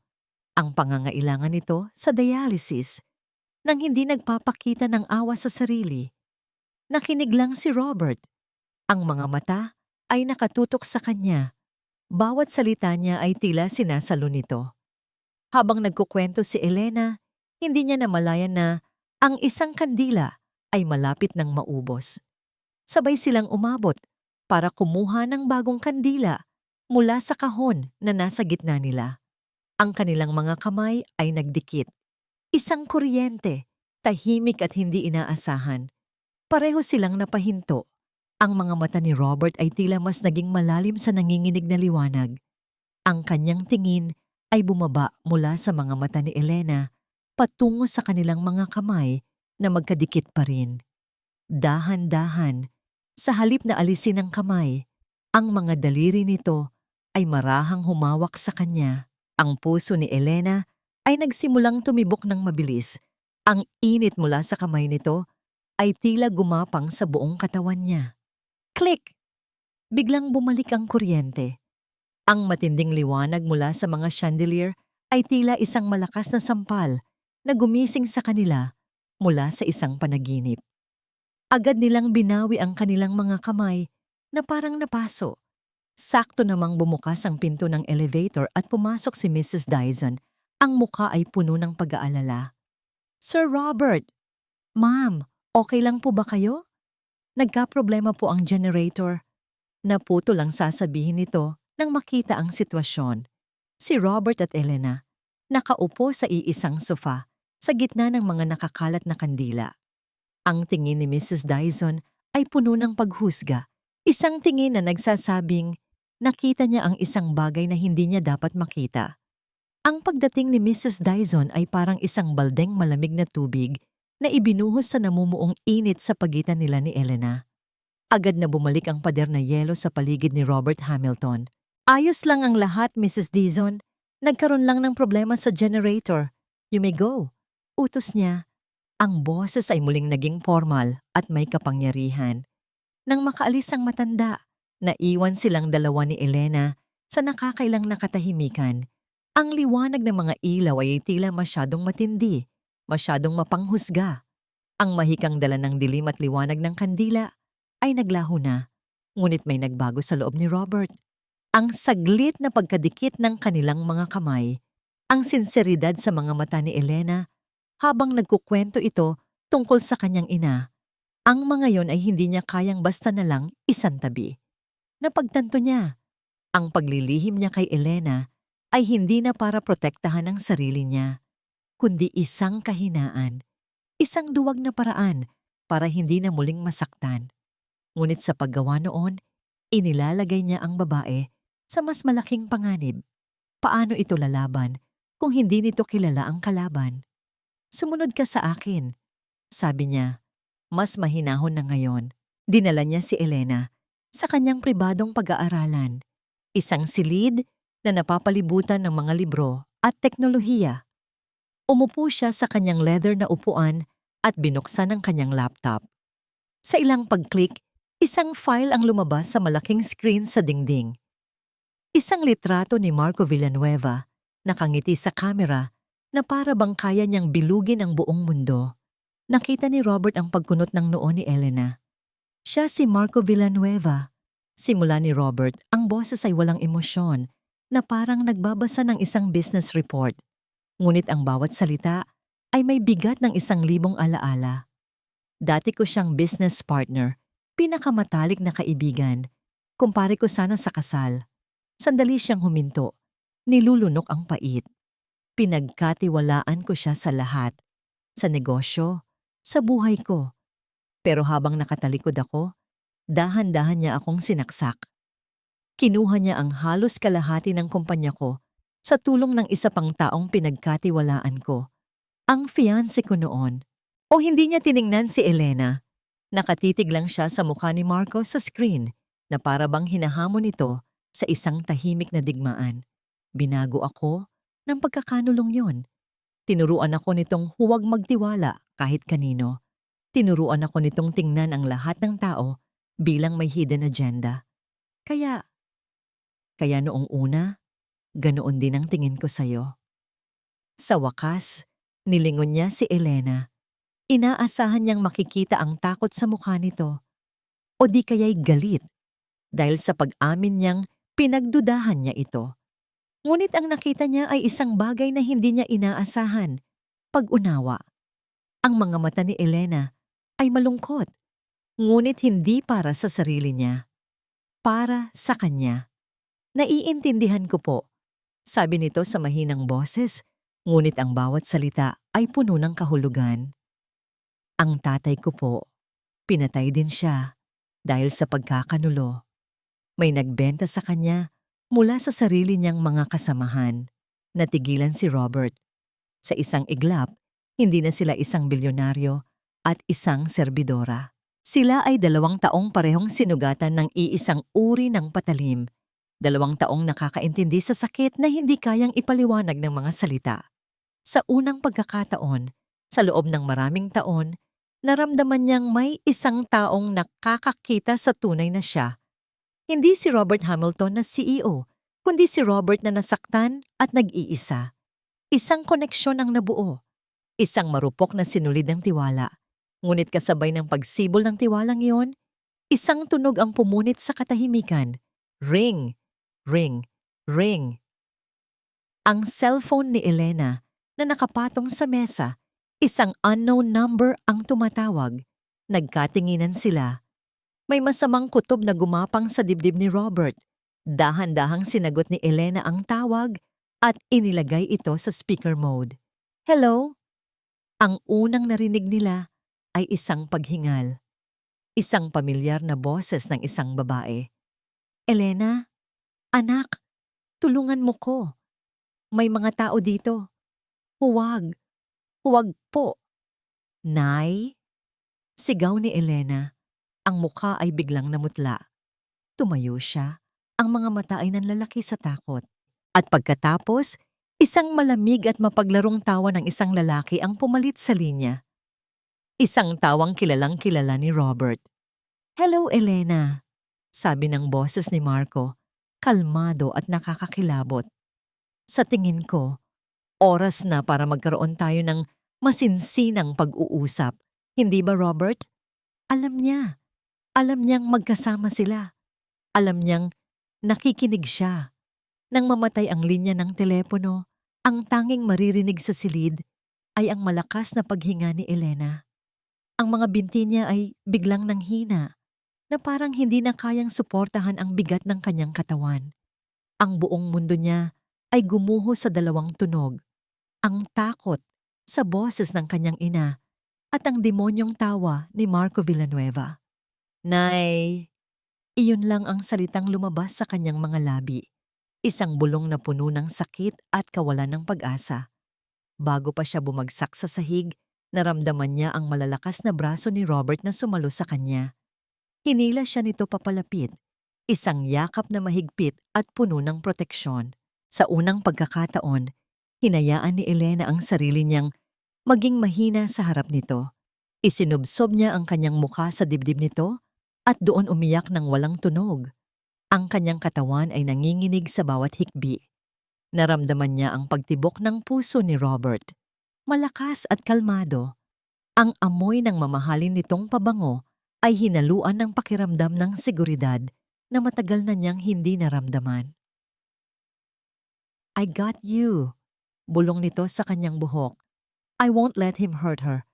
ang pangangailangan nito sa dialysis, nang hindi nagpapakita ng awa sa sarili. Nakinig lang si Robert. Ang mga mata ay nakatutok sa kanya. Bawat salita niya ay tila sinasalo nito. Habang nagkukwento si Elena, hindi niya namalayan na ang isang kandila ay malapit ng maubos. Sabay silang umabot para kumuha ng bagong kandila mula sa kahon na nasa gitna nila. Ang kanilang mga kamay ay nagdikit. Isang kuryente, tahimik at hindi inaasahan. Pareho silang napahinto. Ang mga mata ni Robert ay tila mas naging malalim sa nanginginig na liwanag. Ang kanyang tingin ay bumaba mula sa mga mata ni Elena patungo sa kanilang mga kamay na magkadikit pa rin. Dahan-dahan, sa halip na alisin ang kamay, ang mga daliri nito ay marahang humawak sa kanya. Ang puso ni Elena ay nagsimulang tumibok ng mabilis. Ang init mula sa kamay nito ay tila gumapang sa buong katawan niya. Click! Biglang bumalik ang kuryente. Ang matinding liwanag mula sa mga chandelier ay tila isang malakas na sampal na gumising sa kanila mula sa isang panaginip. Agad nilang binawi ang kanilang mga kamay na parang napaso. Sakto namang bumukas ang pinto ng elevator at pumasok si Mrs. Dyson. Ang muka ay puno ng pag-aalala. Sir Robert! Ma'am, okay lang po ba kayo? Nagkaproblema po ang generator. Naputo lang sasabihin nito nang makita ang sitwasyon. Si Robert at Elena, nakaupo sa iisang sofa sa gitna ng mga nakakalat na kandila. Ang tingin ni Mrs. Dyson ay puno ng paghusga. Isang tingin na nagsasabing nakita niya ang isang bagay na hindi niya dapat makita. Ang pagdating ni Mrs. Dyson ay parang isang baldeng malamig na tubig na ibinuhos sa namumuong init sa pagitan nila ni Elena. Agad na bumalik ang pader na yelo sa paligid ni Robert Hamilton. Ayos lang ang lahat, Mrs. Dyson. Nagkaroon lang ng problema sa generator. You may go. Utos niya. Ang boses ay muling naging formal at may kapangyarihan. Nang makaalis ang matanda, naiwan silang dalawa ni Elena sa nakakailang nakatahimikan. Ang liwanag ng mga ilaw ay tila masyadong matindi, masyadong mapanghusga. Ang mahikang dala ng dilim at liwanag ng kandila ay naglaho na, ngunit may nagbago sa loob ni Robert. Ang saglit na pagkadikit ng kanilang mga kamay, ang sinseridad sa mga mata ni Elena habang nagkukwento ito tungkol sa kanyang ina. Ang mga yon ay hindi niya kayang basta na lang isantabi. Napagtanto niya, ang paglilihim niya kay Elena ay hindi na para protektahan ang sarili niya, kundi isang kahinaan, isang duwag na paraan para hindi na muling masaktan. Ngunit sa paggawa noon, inilalagay niya ang babae sa mas malaking panganib. Paano ito lalaban kung hindi nito kilala ang kalaban? Sumunod ka sa akin, sabi niya. Mas mahinahon na ngayon. Dinala niya si Elena sa kanyang pribadong pag-aaralan. Isang silid na napapalibutan ng mga libro at teknolohiya. Umupo siya sa kanyang leather na upuan at binuksan ang kanyang laptop. Sa ilang pag-click, isang file ang lumabas sa malaking screen sa dingding. Isang litrato ni Marco Villanueva, nakangiti sa kamera na para bang kaya niyang bilugin ang buong mundo. Nakita ni Robert ang pagkunot ng noo ni Elena. Siya si Marco Villanueva. Simula ni Robert, ang boses ay walang emosyon na parang nagbabasa ng isang business report. Ngunit ang bawat salita ay may bigat ng 1,000 alaala. Dati ko siyang business partner, pinakamatalik na kaibigan. Kumpare ko sana sa kasal. Sandali siyang huminto. Nilulunok ang pait. Pinagkatiwalaan ko siya sa lahat. Sa negosyo, sa buhay ko. Pero habang nakatalikod ako, dahan-dahan niya akong sinaksak. Kinuha niya ang halos kalahati ng kumpanya ko sa tulong ng isa pang taong pinagkatiwalaan ko. Ang fiancé ko noon. O hindi niya tiningnan si Elena. Nakatitig lang siya sa mukha ni Marco sa screen na para bang hinahamon ito sa isang tahimik na digmaan. Binago ako ng pagkakanulong yon. Tinuruan ako nitong huwag magtiwala kahit kanino. Tinuruan ako nitong tingnan ang lahat ng tao bilang may hidden agenda. Kaya noong una, ganoon din ang tingin ko sa'yo. Sa wakas, nilingon niya si Elena. Inaasahan niyang makikita ang takot sa mukha nito. O di kaya'y galit dahil sa pag-amin niyang pinagdudahan niya ito. Ngunit ang nakita niya ay isang bagay na hindi niya inaasahan, pag-unawa. Ang mga mata ni Elena ay malungkot, ngunit hindi para sa sarili niya, para sa kanya. Naiintindihan ko po, sabi nito sa mahinang boses, ngunit ang bawat salita ay puno ng kahulugan. Ang tatay ko po, pinatay din siya dahil sa pagkakanulo. May nagbenta sa kanya mula sa sarili niyang mga kasamahan. Natigilan si Robert. Sa isang iglap, hindi na sila isang bilyonaryo at isang serbidora. Sila ay 2 taong parehong sinugatan ng iisang uri ng patalim. 2 taong nakakaintindi sa sakit na hindi kayang ipaliwanag ng mga salita. Sa unang pagkakataon, sa loob ng maraming taon, naramdaman niyang may isang taong nakakakita sa tunay na siya. Hindi si Robert Hamilton na CEO, kundi si Robert na nasaktan at nag-iisa. Isang koneksyon ang nabuo. Isang marupok na sinulid ng tiwala. Ngunit kasabay ng pagsibol ng tiwalang iyon, isang tunog ang pumunit sa katahimikan. Ring, ring, ring. Ang cellphone ni Elena na nakapatong sa mesa, isang unknown number ang tumatawag. Nagkatinginan sila. May masamang kutob na gumapang sa dibdib ni Robert. Dahan-dahang sinagot ni Elena ang tawag at inilagay ito sa speaker mode. Hello? Ang unang narinig nila ay isang paghingal. Isang pamilyar na boses ng isang babae. Elena, anak, tulungan mo ko. May mga tao dito. Huwag, huwag po. Nay? Sigaw ni Elena. Ang mukha ay biglang namutla. Tumayo siya. Ang mga mata ay nanlalaki sa takot. At pagkatapos, isang malamig at mapaglarong tawa ng isang lalaki ang pumalit sa linya. Isang tawang kilalang-kilala ni Robert. Hello, Elena, sabi ng boses ni Marco, kalmado at nakakakilabot. Sa tingin ko, oras na para magkaroon tayo ng masinsinang pag-uusap. Hindi ba, Robert? Alam niya. Alam niyang magkasama sila. Alam niyang nakikinig siya. Nang mamatay ang linya ng telepono, ang tanging maririnig sa silid ay ang malakas na paghinga ni Elena. Ang mga binti niya ay biglang nanghina, na parang hindi na kayang suportahan ang bigat ng kanyang katawan. Ang buong mundo niya ay gumuho sa 2 tunog. Ang takot sa boses ng kanyang ina at ang demonyong tawa ni Marco Villanueva. Nay, iyon lang ang salitang lumabas sa kanyang mga labi. Isang bulong na puno ng sakit at kawalan ng pag-asa. Bago pa siya bumagsak sa sahig, naramdaman niya ang malalakas na braso ni Robert na sumalo sa kanya. Hinila siya nito papalapit, isang yakap na mahigpit at puno ng proteksyon. Sa unang pagkakataon, hinayaan ni Elena ang sarili niyang maging mahina sa harap nito. Isinubsob niya ang kanyang mukha sa dibdib nito at doon umiyak ng walang tunog. Ang kanyang katawan ay nanginginig sa bawat hikbi. Naramdaman niya ang pagtibok ng puso ni Robert. Malakas at kalmado. Ang amoy ng mamahalin nitong pabango ay hinaluan ng pakiramdam ng seguridad na matagal na niyang hindi naramdaman. I got you, bulong nito sa kanyang buhok. I won't let him hurt her.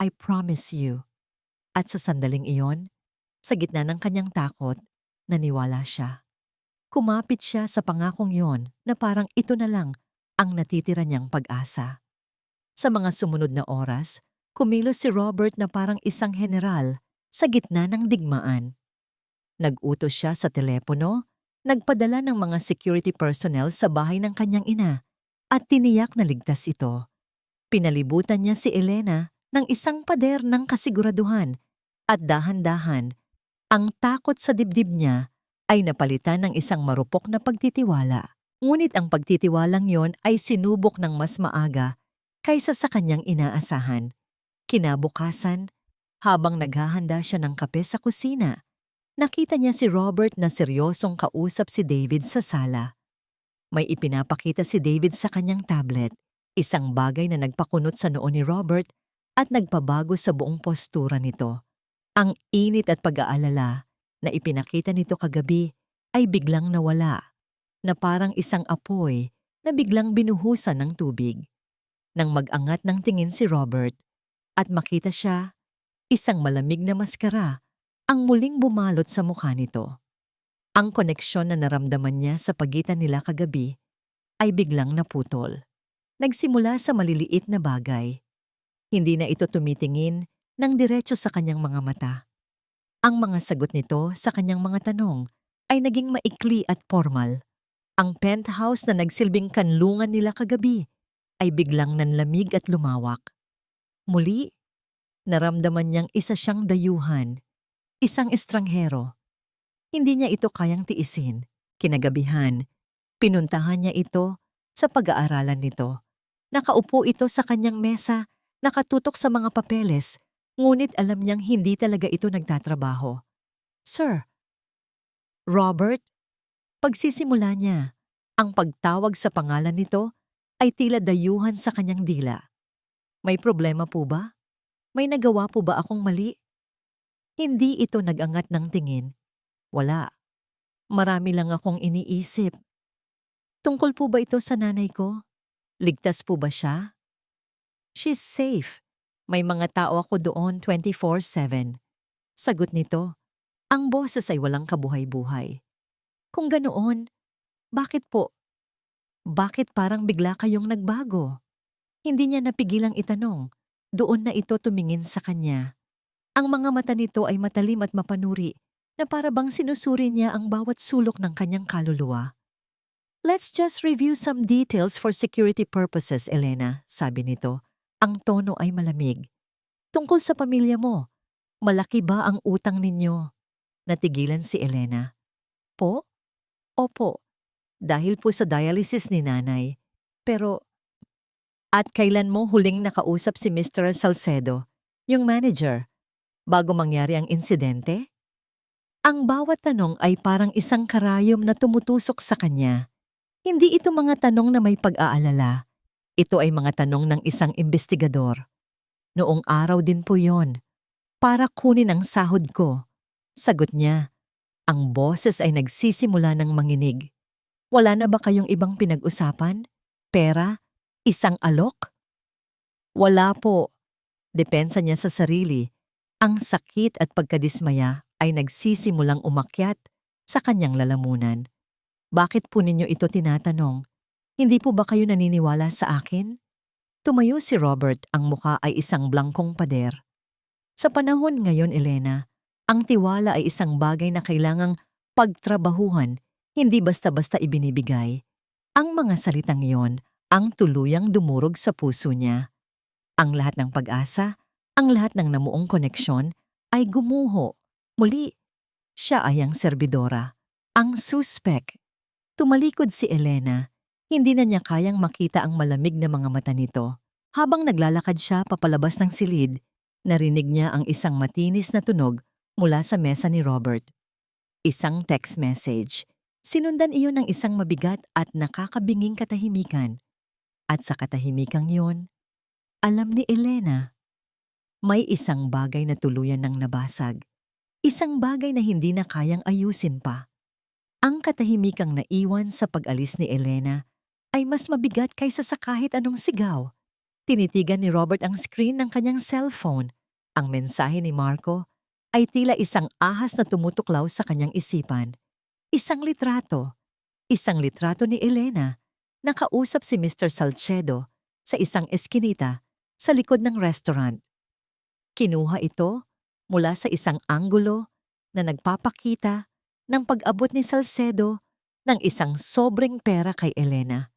I promise you. At sa sandaling iyon, sa gitna ng kanyang takot, naniwala siya. Kumapit siya sa pangakong yon na parang ito na lang ang natitira niyang pag-asa. Sa mga sumunod na oras, kumilos si Robert na parang isang general sa gitna ng digmaan. Nag-utos siya sa telepono, nagpadala ng mga security personnel sa bahay ng kanyang ina at tiniyak na ligtas ito. Pinalibutan niya si Elena ng isang pader ng kasiguraduhan at dahan-dahan, ang takot sa dibdib niya ay napalitan ng isang marupok na pagtitiwala. Ngunit ang pagtitiwalang yon ay sinubok ng mas maaga kaysa sa kanyang inaasahan. Kinabukasan, habang naghahanda siya ng kape sa kusina, nakita niya si Robert na seryosong kausap si David sa sala. May ipinapakita si David sa kanyang tablet, isang bagay na nagpakunot sa noo ni Robert at nagpabago sa buong postura nito. Ang init at pag-aalala na ipinakita nito kagabi ay biglang nawala, na parang isang apoy na biglang binuhusan ng tubig. Nang mag-angat ng tingin si Robert at makita siya, isang malamig na maskara ang muling bumalot sa mukha nito. Ang koneksyon na naramdaman niya sa pagitan nila kagabi ay biglang naputol. Nagsimula sa maliliit na bagay. Hindi na ito tumitingin ng diretso sa kanyang mga mata. Ang mga sagot nito sa kanyang mga tanong ay naging maikli at formal. Ang penthouse na nagsilbing kanlungan nila kagabi ay biglang nanlamig at lumawak. Muli, naramdaman niyang isa siyang dayuhan, isang estranghero. Hindi niya ito kayang tiisin. Kinagabihan, pinuntahan niya ito sa pag-aaralan nito. Nakaupo ito sa kanyang mesa, nakatutok sa mga papeles, ngunit alam niyang hindi talaga ito nagtatrabaho. Sir, Robert, pagsisimula niya, ang pagtawag sa pangalan nito ay tila dayuhan sa kanyang dila. May problema po ba? May nagawa po ba akong mali? Hindi ito nag-angat ng tingin. Wala. Marami lang akong iniisip. Tungkol po ba ito sa nanay ko? Ligtas po ba siya? She's safe. May mga tao ako doon 24/7. Sagot nito, ang boses ay walang kabuhay-buhay. Kung ganoon, bakit po? Bakit parang bigla kayong nagbago? Hindi niya napigilang itanong. Doon na ito tumingin sa kanya. Ang mga mata nito ay matalim at mapanuri na para bang sinusuri niya ang bawat sulok ng kanyang kaluluwa. Let's just review some details for security purposes, Elena, sabi nito. Ang tono ay malamig. Tungkol sa pamilya mo, malaki ba ang utang ninyo? Natigilan si Elena. Po? Opo. Dahil po sa dialysis ni nanay. Pero, at kailan mo huling nakausap si Mr. Salcedo, yung manager, bago mangyari ang insidente? Ang bawat tanong ay parang isang karayom na tumutusok sa kanya. Hindi ito mga tanong na may pag-aalala. Ito ay mga tanong ng isang investigador. Noong araw din po yon, para kunin ang sahod ko. Sagot niya, ang boses ay nagsisimula ng manginig. Wala na ba kayong ibang pinag-usapan? Pera? Isang alok? Wala po. Depensa niya sa sarili. Ang sakit at pagkadismaya ay nagsisimulang umakyat sa kanyang lalamunan. Bakit po ninyo ito tinatanong? Hindi po ba kayo naniniwala sa akin? Tumayo si Robert, ang mukha ay isang blangkong pader. Sa panahon ngayon, Elena, ang tiwala ay isang bagay na kailangang pagtrabahuhan, hindi basta-basta ibinibigay. Ang mga salitang iyon ang tuluyang dumurog sa puso niya. Ang lahat ng pag-asa, ang lahat ng namuong koneksyon ay gumuho. Muli, siya ay ang serbidora, ang suspek. Tumalikod si Elena. Hindi na niya kayang makita ang malamig na mga mata nito. Habang naglalakad siya papalabas ng silid, narinig niya ang isang matinis na tunog mula sa mesa ni Robert. Isang text message. Sinundan iyon ng isang mabigat at nakakabinging katahimikan. At sa katahimikang yun, alam ni Elena, may isang bagay na tuluyan ng nabasag. Isang bagay na hindi na kayang ayusin pa. Ang katahimikang naiwan sa pag-alis ni Elena ay mas mabigat kaysa sa kahit anong sigaw. Tinitigan ni Robert ang screen ng kanyang cellphone. Ang mensahe ni Marco ay tila isang ahas na tumutuklaw sa kanyang isipan. Isang litrato. Isang litrato ni Elena. Nakausap si Mr. Salcedo sa isang eskinita sa likod ng restaurant. Kinuha ito mula sa isang anggulo na nagpapakita ng pag-abot ni Salcedo ng isang sobrang pera kay Elena.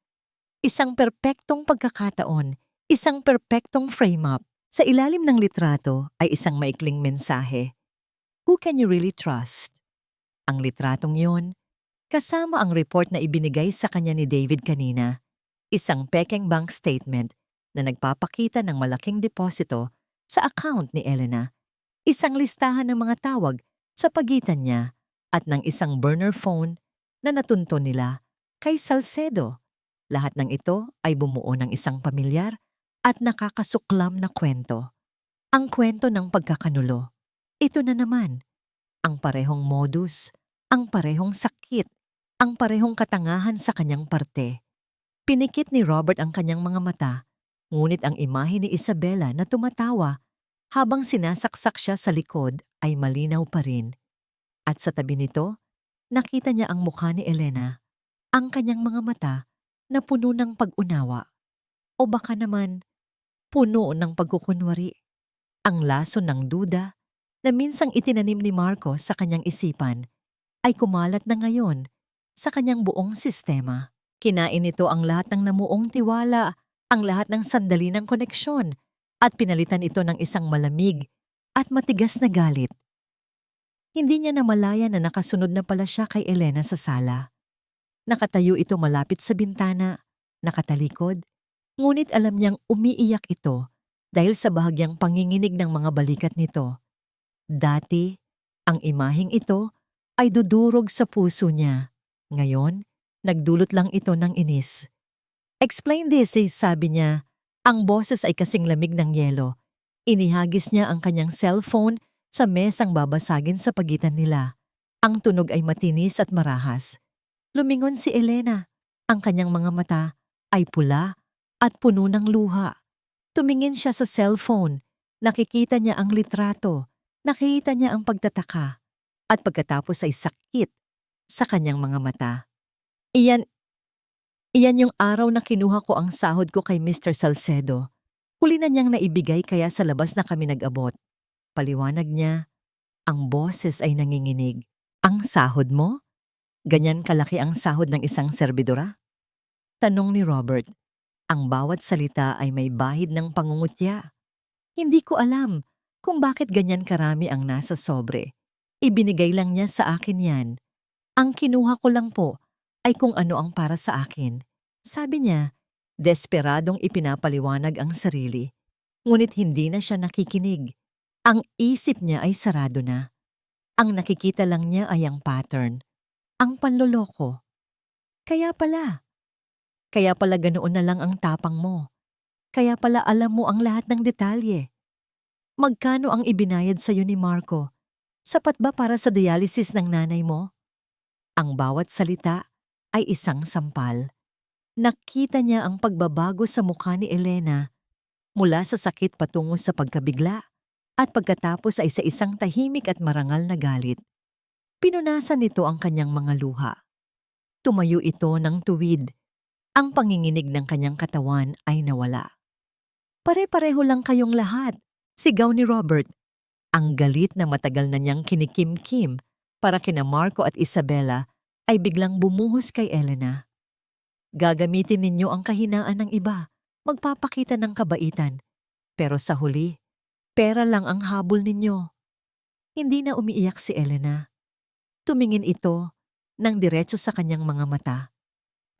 Isang perpektong pagkakataon, isang perpektong frame-up. Sa ilalim ng litrato ay isang maikling mensahe. Who can you really trust? Ang litratong yon, kasama ang report na ibinigay sa kanya ni David kanina, isang pekeng bank statement na nagpapakita ng malaking deposito sa account ni Elena, isang listahan ng mga tawag sa pagitan niya at ng isang burner phone na natunto nila kay Salcedo. Lahat ng ito ay bumuo ng isang pamilyar at nakakasuklam na kwento. Ang kwento ng pagkakanulo. Ito na naman, ang parehong modus, ang parehong sakit, ang parehong katangahan sa kanyang parte. Pinikit ni Robert ang kanyang mga mata, ngunit ang imahe ni Isabela na tumatawa habang sinasaksak siya sa likod ay malinaw pa rin. At sa tabi nito, Nakita niya ang mukha ni Elena, ang kanyang mga mata na puno ng pag-unawa. O baka naman, puno ng pagkukunwari. Ang laso ng duda na minsang itinanim ni Marco sa kanyang isipan ay kumalat na ngayon sa kanyang buong sistema. Kinain nito ang lahat ng namuong tiwala, ang lahat ng sandali ng koneksyon, at pinalitan ito ng isang malamig at matigas na galit. Hindi niya namalaya na nakasunod na pala siya kay Elena sa sala. Nakatayo ito malapit sa bintana, nakatalikod, ngunit alam niyang umiiyak ito dahil sa bahagyang panginginig ng mga balikat nito. Dati, ang imaheng ito ay dudurog sa puso niya. Ngayon, nagdulot lang ito ng inis. "Explain this," sabi niya. Ang boses ay kasing lamig ng yelo. Inihagis niya ang kanyang cellphone sa mesang babasagin sa pagitan nila. Ang tunog ay matinis at marahas. Lumingon si Elena. Ang kanyang mga mata ay pula at puno ng luha. Tumingin siya sa cellphone. Nakikita niya ang litrato. Nakita niya ang pagtataka. At pagkatapos ay sakit sa kanyang mga mata. Iyan yung araw na kinuha ko ang sahod ko kay Mr. Salcedo. Huli na niyang naibigay kaya sa labas na kami nag-abot. Paliwanag niya, ang boses ay nanginginig. "Ang sahod mo? Ganyan kalaki ang sahod ng isang serbidora?" Tanong ni Robert. Ang bawat salita ay may bahid ng pangungutya. "Hindi ko alam kung bakit ganyan karami ang nasa sobre. Ibinigay lang niya sa akin yan. Ang kinuha ko lang po ay kung ano ang para sa akin." Sabi niya, desperadong ipinapaliwanag ang sarili. Ngunit hindi na siya nakikinig. Ang isip niya ay sarado na. Ang nakikita lang niya ay ang pattern, ang panloloko. Kaya pala ganoon na lang ang tapang mo. Kaya pala alam mo ang lahat ng detalye. Magkano ang ibinayad sa'yo ni Marco? Sapat ba para sa dialysis ng nanay mo? Ang bawat salita ay isang sampal. Nakita niya ang pagbabago sa mukha ni Elena mula sa sakit patungo sa pagkabigla at pagkatapos ay sa isang tahimik at marangal na galit. Pinunasan nito ang kanyang mga luha. Tumayo ito ng tuwid. Ang panginginig ng kanyang katawan ay nawala. "Pare-pareho lang kayong lahat," sigaw ni Robert. Ang galit na matagal na niyang kinikim-kim para kina Marco at Isabela ay biglang bumuhos kay Elena. "Gagamitin ninyo ang kahinaan ng iba, magpapakita ng kabaitan. Pero sa huli, pera lang ang habol ninyo." Hindi na umiiyak si Elena. Tumingin ito ng diretso sa kanyang mga mata.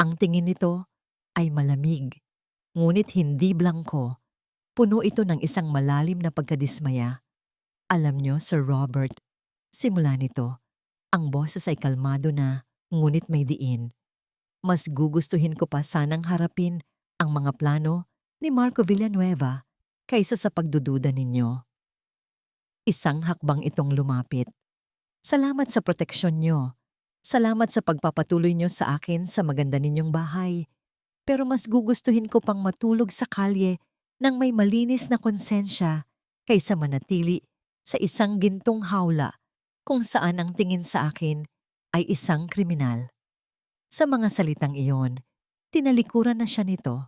Ang tingin nito ay malamig, ngunit hindi blangko. Puno ito ng isang malalim na pagkadismaya. "Alam niyo, Sir Robert," simula nito, ang boses ay kalmado na, ngunit may diin. "Mas gugustuhin ko pa sanang harapin ang mga plano ni Marco Villanueva kaysa sa pagdududa ninyo." Isang hakbang itong lumapit. "Salamat sa proteksyon niyo. Salamat sa pagpapatuloy niyo sa akin sa maganda ninyong bahay. Pero mas gugustuhin ko pang matulog sa kalye ng may malinis na konsensya kaysa manatili sa isang gintong hawla kung saan ang tingin sa akin ay isang kriminal." Sa mga salitang iyon, tinalikuran na siya nito.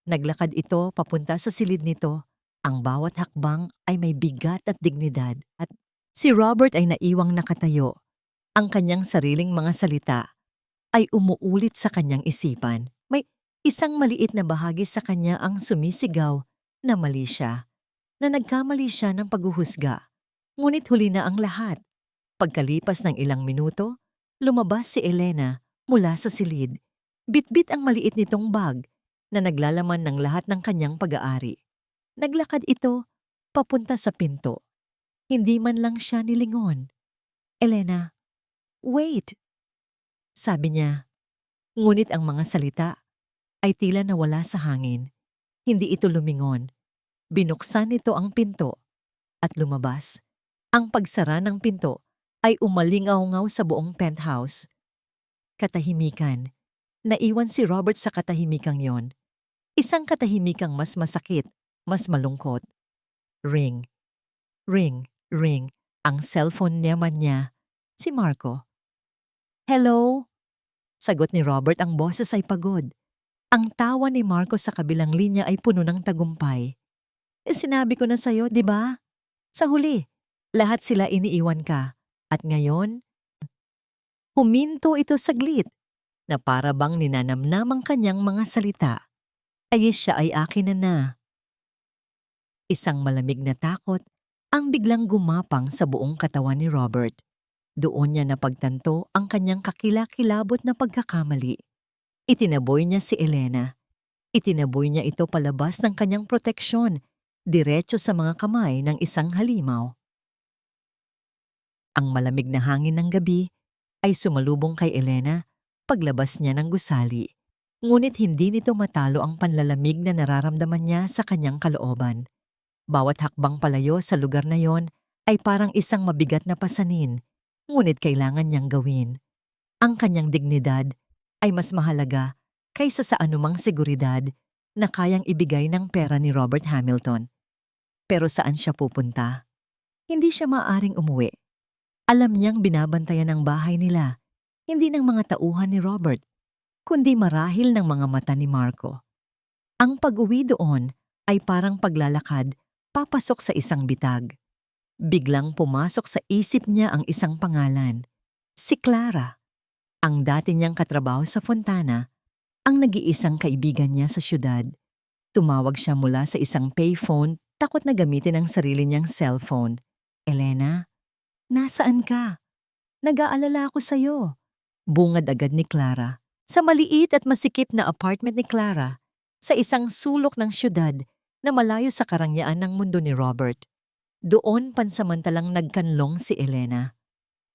Naglakad ito papunta sa silid nito. Ang bawat hakbang ay may bigat at dignidad at si Robert ay naiwang nakatayo. Ang kanyang sariling mga salita ay umuulit sa kanyang isipan. May isang maliit na bahagi sa kanya ang sumisigaw na mali siya, na nagkamali siya ng paghuhusga. Ngunit huli na ang lahat. Pagkalipas ng ilang minuto, lumabas si Elena mula sa silid. Bitbit ang maliit nitong bag na naglalaman ng lahat ng kanyang pag-aari. Naglakad ito papunta sa pinto. Hindi man lang siya nilingon. "Elena, wait," sabi niya. Ngunit ang mga salita ay tila nawala sa hangin. Hindi ito lumingon. Binuksan nito ang pinto at lumabas. Ang pagsara ng pinto ay umalingaw-ngaw sa buong penthouse. Katahimikan. Naiwan si Robert sa katahimikang yon. Isang katahimikang mas masakit, mas malungkot. Ring, ring, ring. Ang cellphone naman niya, si Marco. Hello? Sagot ni Robert, ang boses ay pagod. Ang tawa ni Marco sa kabilang linya ay puno ng tagumpay. Sinabi ko na sa'yo, di ba? Sa huli, lahat sila iniiwan ka. At ngayon, huminto ito saglit na para bang ninanamnam ang kanyang mga salita. Ay siya ay akin na. Isang malamig na takot ang biglang gumapang sa buong katawan ni Robert. Doon niya napagtanto ang kanyang kakilakilabot na pagkakamali. Itinaboy niya si Elena. Itinaboy niya ito palabas ng kanyang proteksyon, diretso sa mga kamay ng isang halimaw. Ang malamig na hangin ng gabi ay sumalubong kay Elena paglabas niya ng gusali. Ngunit hindi nito matalo ang panlalamig na nararamdaman niya sa kanyang kalooban. Bawat hakbang palayo sa lugar na yon ay parang isang mabigat na pasanin, ngunit kailangan niyang gawin. Ang kanyang dignidad ay mas mahalaga kaysa sa anumang seguridad na kayang ibigay ng pera ni Robert Hamilton. Pero saan siya pupunta? Hindi siya maaaring umuwi. Alam niyang binabantayan ang bahay nila, hindi ng mga tauhan ni Robert, kundi marahil ng mga mata ni Marco. Ang pag-uwi doon ay parang paglalakad papasok sa isang bitag. Biglang pumasok sa isip niya ang isang pangalan, si Clara. Ang dati niyang katrabaho sa Fontana, ang nag-iisang kaibigan niya sa syudad. Tumawag siya mula sa isang payphone, takot na gamitin ang sarili niyang cellphone. Elena? Nasaan ka? Nag-aalala ako sa'yo. Bungad agad ni Clara. Sa maliit at masikip na apartment ni Clara, sa isang sulok ng syudad na malayo sa karangyaan ng mundo ni Robert. Doon pansamantalang nagkanlong si Elena.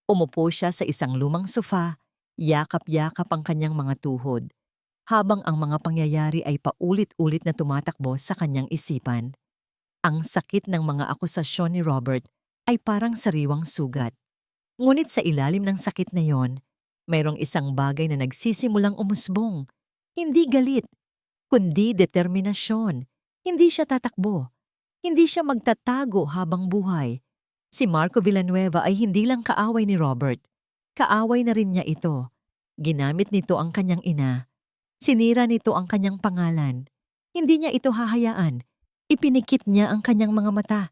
Umupo siya sa isang lumang sofa, yakap-yakap ang kanyang mga tuhod, habang ang mga pangyayari ay paulit-ulit na tumatakbo sa kanyang isipan. Ang sakit ng mga akusasyon ni Robert ay parang sariwang sugat. Ngunit sa ilalim ng sakit na yon, mayroong isang bagay na nagsisimulang umusbong. Hindi galit, kundi determinasyon. Hindi siya tatakbo. Hindi siya magtatago habang buhay. Si Marco Villanueva ay hindi lang kaaway ni Robert. Kaaway na rin niya ito. Ginamit nito ang kanyang ina. Sinira nito ang kanyang pangalan. Hindi niya ito hahayaan. Ipinikit niya ang kanyang mga mata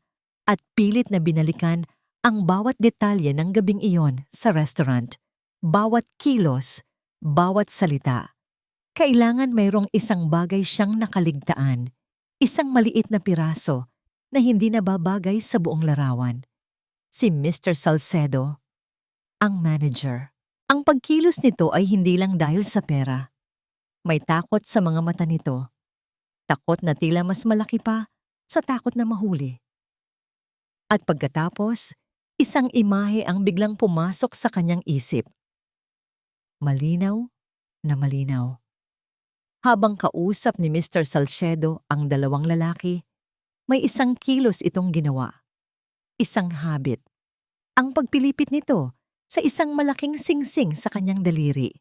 at pilit na binalikan ang bawat detalye ng gabing iyon sa restaurant. Bawat kilos, bawat salita. Kailangan mayroong isang bagay siyang nakaligtaan. Isang maliit na piraso na hindi nababagay sa buong larawan. Si Mr. Salcedo, ang manager. Ang pagkilos nito ay hindi lang dahil sa pera. May takot sa mga mata nito. Takot na tila mas malaki pa sa takot na mahuli. At pagkatapos, isang imahe ang biglang pumasok sa kanyang isip. Malinaw na malinaw. Habang kausap ni Mr. Salcedo ang dalawang lalaki, may isang kilos itong ginawa. Isang habit. Ang pagpilipit nito sa isang malaking singsing sa kanyang daliri.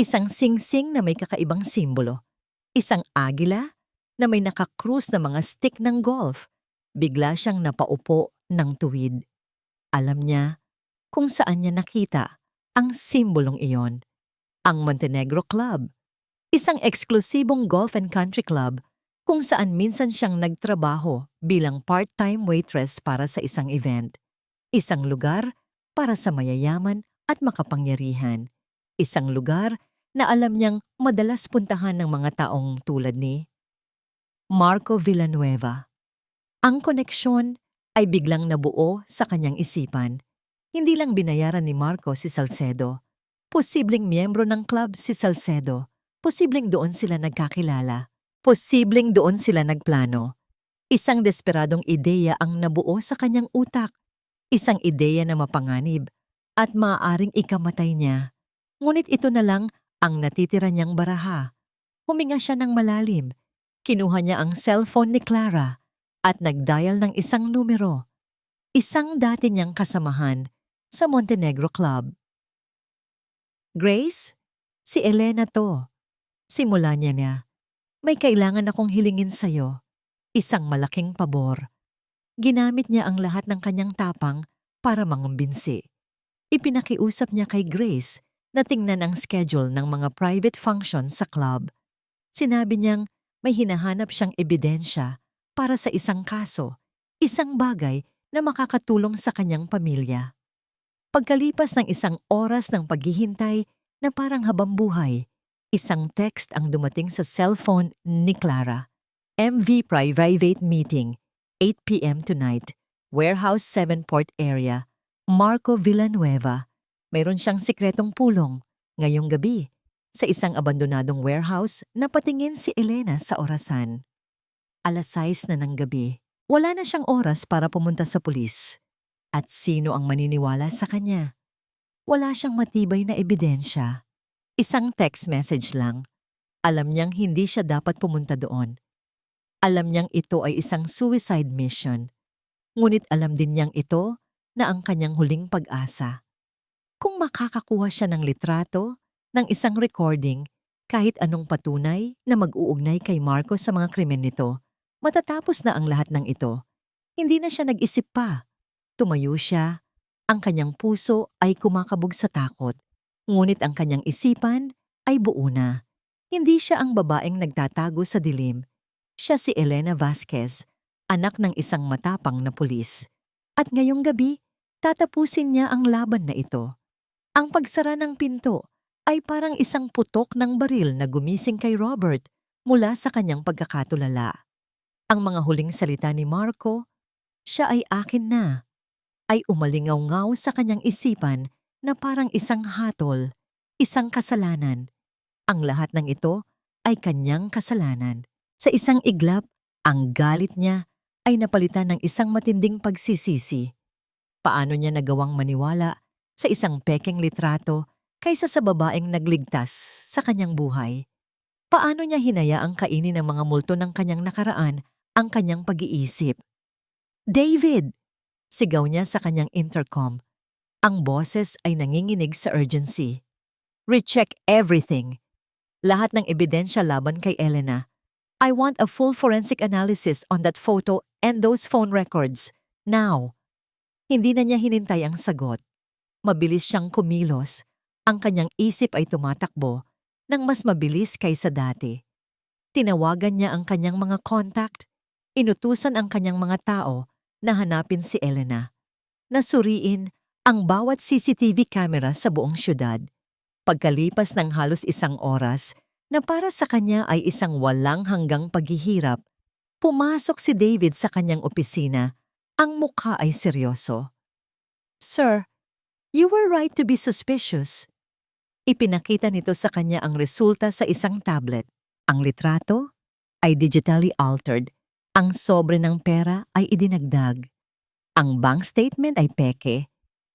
Isang singsing na may kakaibang simbolo. Isang agila na may nakakrus na mga stick ng golf. Bigla siyang napaupo ng tuwid. Alam niya kung saan niya nakita ang simbolong iyon. Ang Montenegro Club. Isang eksklusibong golf and country club kung saan minsan siyang nagtrabaho bilang part-time waitress para sa isang event. Isang lugar para sa mayayaman at makapangyarihan. Isang lugar na alam niyang madalas puntahan ng mga taong tulad ni Marco Villanueva. Ang koneksyon ay biglang nabuo sa kanyang isipan. Hindi lang binayaran ni Marco si Salcedo. Posibleng miyembro ng club si Salcedo. Posibleng doon sila nagkakilala. Posibleng doon sila nagplano. Isang desperadong ideya ang nabuo sa kanyang utak. Isang ideya na mapanganib at maaaring ikamatay niya. Ngunit ito na lang ang natitira niyang baraha. Huminga siya ng malalim. Kinuha niya ang cellphone ni Clara at nagdial ng isang numero. Isang dati niyang kasamahan sa Montenegro Club. Grace? Si Elena to. Simula niya, may kailangan akong hilingin sa'yo. Isang malaking pabor. Ginamit niya ang lahat ng kanyang tapang para mangumbinsi. Ipinakiusap niya kay Grace Natingnan ang schedule ng mga private functions sa club. Sinabi niyang may hinahanap siyang ebidensya para sa isang kaso, isang bagay na makakatulong sa kanyang pamilya. Pagkalipas ng isang oras ng paghihintay na parang habambuhay, isang text ang dumating sa cellphone ni Clara. MV Private Meeting, 8 p.m. tonight, Warehouse 7 Port Area, Marco Villanueva. Mayroon siyang sikretong pulong ngayong gabi sa isang abandonadong warehouse na patingin si Elena sa orasan. 6:00 na ng gabi. Wala na siyang oras para pumunta sa pulis. At sino ang maniniwala sa kanya? Wala siyang matibay na ebidensya. Isang text message lang. Alam niyang hindi siya dapat pumunta doon. Alam niyang ito ay isang suicide mission. Ngunit alam din niyang ito na ang kanyang huling pag-asa. Kung makakakuha siya ng litrato, ng isang recording, kahit anong patunay na mag-uugnay kay Marco sa mga krimen nito, matatapos na ang lahat ng ito. Hindi na siya nag-isip pa. Tumayo siya. Ang kanyang puso ay kumakabog sa takot. Ngunit ang kanyang isipan ay buo na. Hindi siya ang babaeng nagtatago sa dilim. Siya si Elena Vasquez, anak ng isang matapang na pulis. At ngayong gabi, tatapusin niya ang laban na ito. Ang pagsara ng pinto ay parang isang putok ng baril na gumising kay Robert mula sa kanyang pagkakatulala. Ang mga huling salita ni Marco, "Siya ay akin na," ay umalingaw-ngaw sa kanyang isipan na parang isang hatol, isang kasalanan. Ang lahat ng ito ay kanyang kasalanan. Sa isang iglap, ang galit niya ay napalitan ng isang matinding pagsisisi. Paano niya nagawang maniwala sa isang pekeng litrato kaysa sa babaeng nagligtas sa kanyang buhay? Paano niya hinayaang kainin ng mga multo ng kanyang nakaraan ang kanyang pag-iisip? "David!" Sigaw niya sa kanyang intercom. Ang boses ay nanginginig sa urgency. "Recheck everything. Lahat ng ebidensya laban kay Elena. I want a full forensic analysis on that photo and those phone records. Now." Hindi na niya hinintay ang sagot. Mabilis siyang kumilos. Ang kanyang isip ay tumatakbo ng mas mabilis kaysa dati. Tinawagan niya ang kanyang mga contact. Inutusan ang kanyang mga tao na hanapin si Elena. Nasuriin ang bawat CCTV camera sa buong syudad. Pagkalipas ng halos 1 oras na para sa kanya ay isang walang hanggang paghihirap, pumasok si David sa kanyang opisina. Ang mukha ay seryoso. "Sir, you were right to be suspicious." Ipinakita nito sa kanya ang resulta sa isang tablet. Ang litrato ay digitally altered. Ang sobre ng pera ay idinagdag. Ang bank statement ay peke.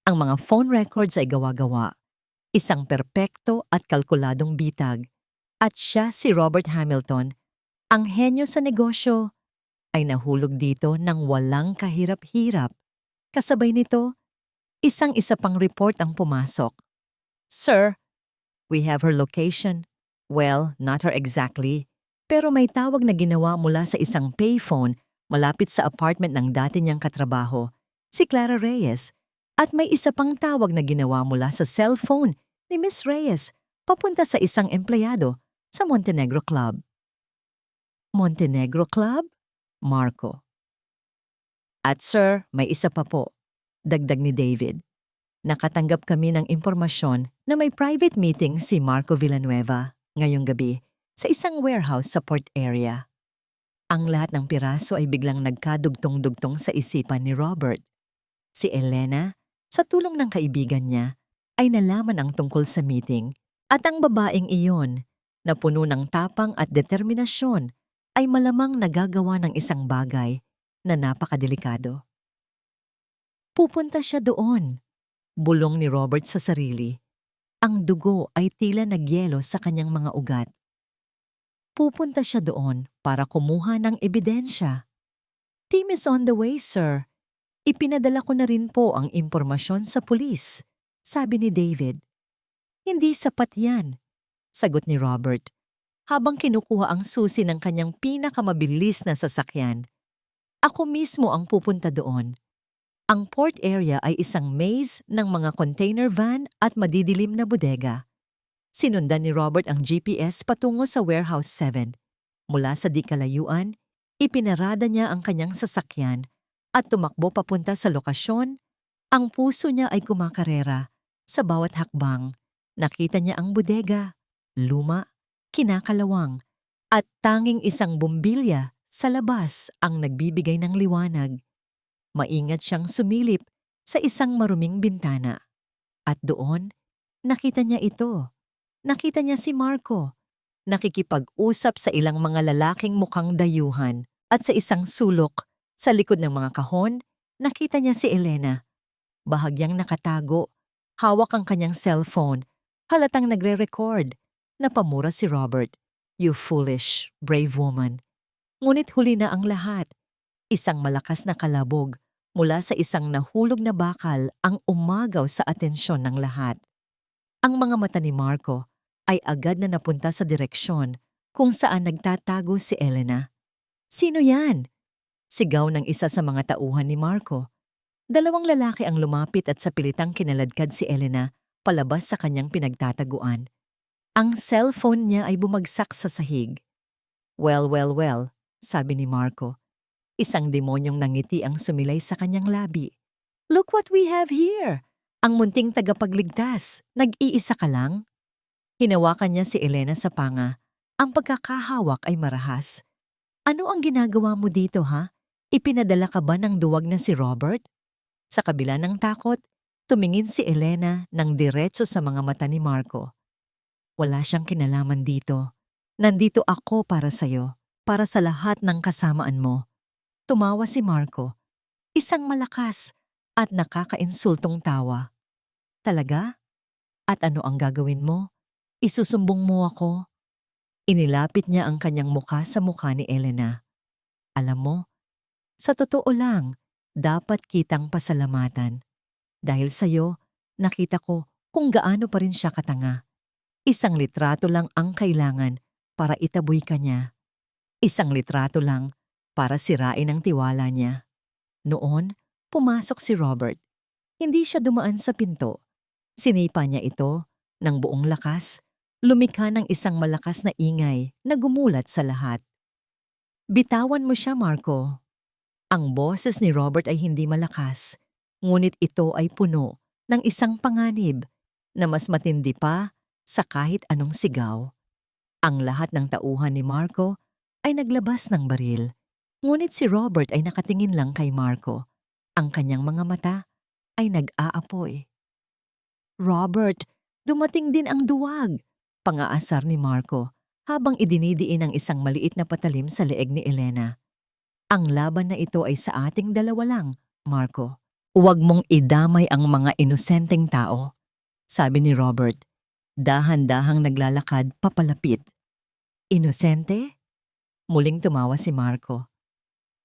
Ang mga phone records ay gawa-gawa. Isang perpekto at kalkuladong bitag. At siya si Robert Hamilton, ang henyo sa negosyo, ay nahulog dito ng walang kahirap-hirap. Kasabay nito, isang-isa pang report ang pumasok. "Sir, we have her location. Well, not her exactly. Pero may tawag na ginawa mula sa isang payphone malapit sa apartment ng dati niyang katrabaho, si Clara Reyes. At may isa pang tawag na ginawa mula sa cellphone ni Miss Reyes papunta sa isang empleyado sa Montenegro Club." "Montenegro Club?" Marco. "At sir, may isa pa po," dagdag ni David. "Nakatanggap kami ng impormasyon na may private meeting si Marco Villanueva ngayong gabi sa isang warehouse sa Port Area." Ang lahat ng piraso ay biglang nagkadugtong-dugtong sa isipan ni Robert. Si Elena, sa tulong ng kaibigan niya, ay nalaman ang tungkol sa meeting at ang babaeng iyon, na puno ng tapang at determinasyon, ay malamang nagagawa ng isang bagay na napakadelikado. Pupunta siya doon, bulong ni Robert sa sarili. Ang dugo ay tila nagyelo sa kanyang mga ugat. Pupunta siya doon para kumuha ng ebidensya. "Team is on the way, sir. Ipinadala ko na rin po ang impormasyon sa pulis," sabi ni David. "Hindi sapat yan," sagot ni Robert, habang kinukuha ang susi ng kanyang pinakamabilis na sasakyan. "Ako mismo ang pupunta doon." Ang port area ay isang maze ng mga container van at madidilim na bodega. Sinundan ni Robert ang GPS patungo sa Warehouse 7. Mula sa di kalayuan, ipinarada niya ang kanyang sasakyan at tumakbo papunta sa lokasyon. Ang puso niya ay kumakarera. Sa bawat hakbang, nakita niya ang bodega, luma, kinakalawang, at tanging isang bumbilya sa labas ang nagbibigay ng liwanag. Maingat siyang sumilip sa isang maruming bintana. At doon, nakita niya ito. Nakita niya si Marco, nakikipag-usap sa ilang mga lalaking mukhang dayuhan. At sa isang sulok, sa likod ng mga kahon, nakita niya si Elena. Bahagyang nakatago, hawak ang kanyang cellphone, halatang nagre-record. Napamura si Robert. "You foolish, brave woman." Ngunit huli na ang lahat. Isang malakas na kalabog mula sa isang nahulog na bakal ang umagaw sa atensyon ng lahat. Ang mga mata ni Marco ay agad na napunta sa direksyon kung saan nagtatago si Elena. "Sino yan?" Sigaw ng isa sa mga tauhan ni Marco. Dalawang lalaki ang lumapit at sa pilitang kinaladkad si Elena palabas sa kanyang pinagtataguan. Ang cellphone niya ay bumagsak sa sahig. "Well, well, well," sabi ni Marco. Isang demonyong nangiti ang sumilay sa kanyang labi. "Look what we have here! Ang munting tagapagligtas. Nag-iisa ka lang?" Hinawakan niya si Elena sa panga. Ang pagkakahawak ay marahas. "Ano ang ginagawa mo dito, ha? Ipinadala ka ba ng duwag na si Robert?" Sa kabila ng takot, tumingin si Elena ng diretso sa mga mata ni Marco. "Wala siyang kinalaman dito. Nandito ako para sa'yo, para sa lahat ng kasamaan mo." Tumawa si Marco, isang malakas at nakakainsultong tawa. "Talaga? At ano ang gagawin mo? Isusumbong mo ako?" Inilapit niya ang kanyang mukha sa mukha ni Elena. "Alam mo, sa totoo lang, dapat kitang pasalamatan. Dahil sa'yo, nakita ko kung gaano pa rin siya katanga. Isang litrato lang ang kailangan para itaboy ka niya. Isang litrato lang para sirain ang tiwala niya." Noon, pumasok si Robert. Hindi siya dumaan sa pinto. Sinipa niya ito ng buong lakas, lumikha ng isang malakas na ingay na gumulat sa lahat. "Bitawan mo siya, Marco." Ang boses ni Robert ay hindi malakas, ngunit ito ay puno ng isang panganib na mas matindi pa sa kahit anong sigaw. Ang lahat ng tauhan ni Marco ay naglabas ng baril, ngunit si Robert ay nakatingin lang kay Marco. Ang kanyang mga mata ay nag-aapoy. "Robert, dumating din ang duwag!" Pangaasar ni Marco habang idinidiin ang isang maliit na patalim sa leeg ni Elena. "Ang laban na ito ay sa ating dalawa lang, Marco. Huwag mong idamay ang mga inosenteng tao," sabi ni Robert. Dahan-dahang naglalakad papalapit. "Inosente?" Muling tumawa si Marco.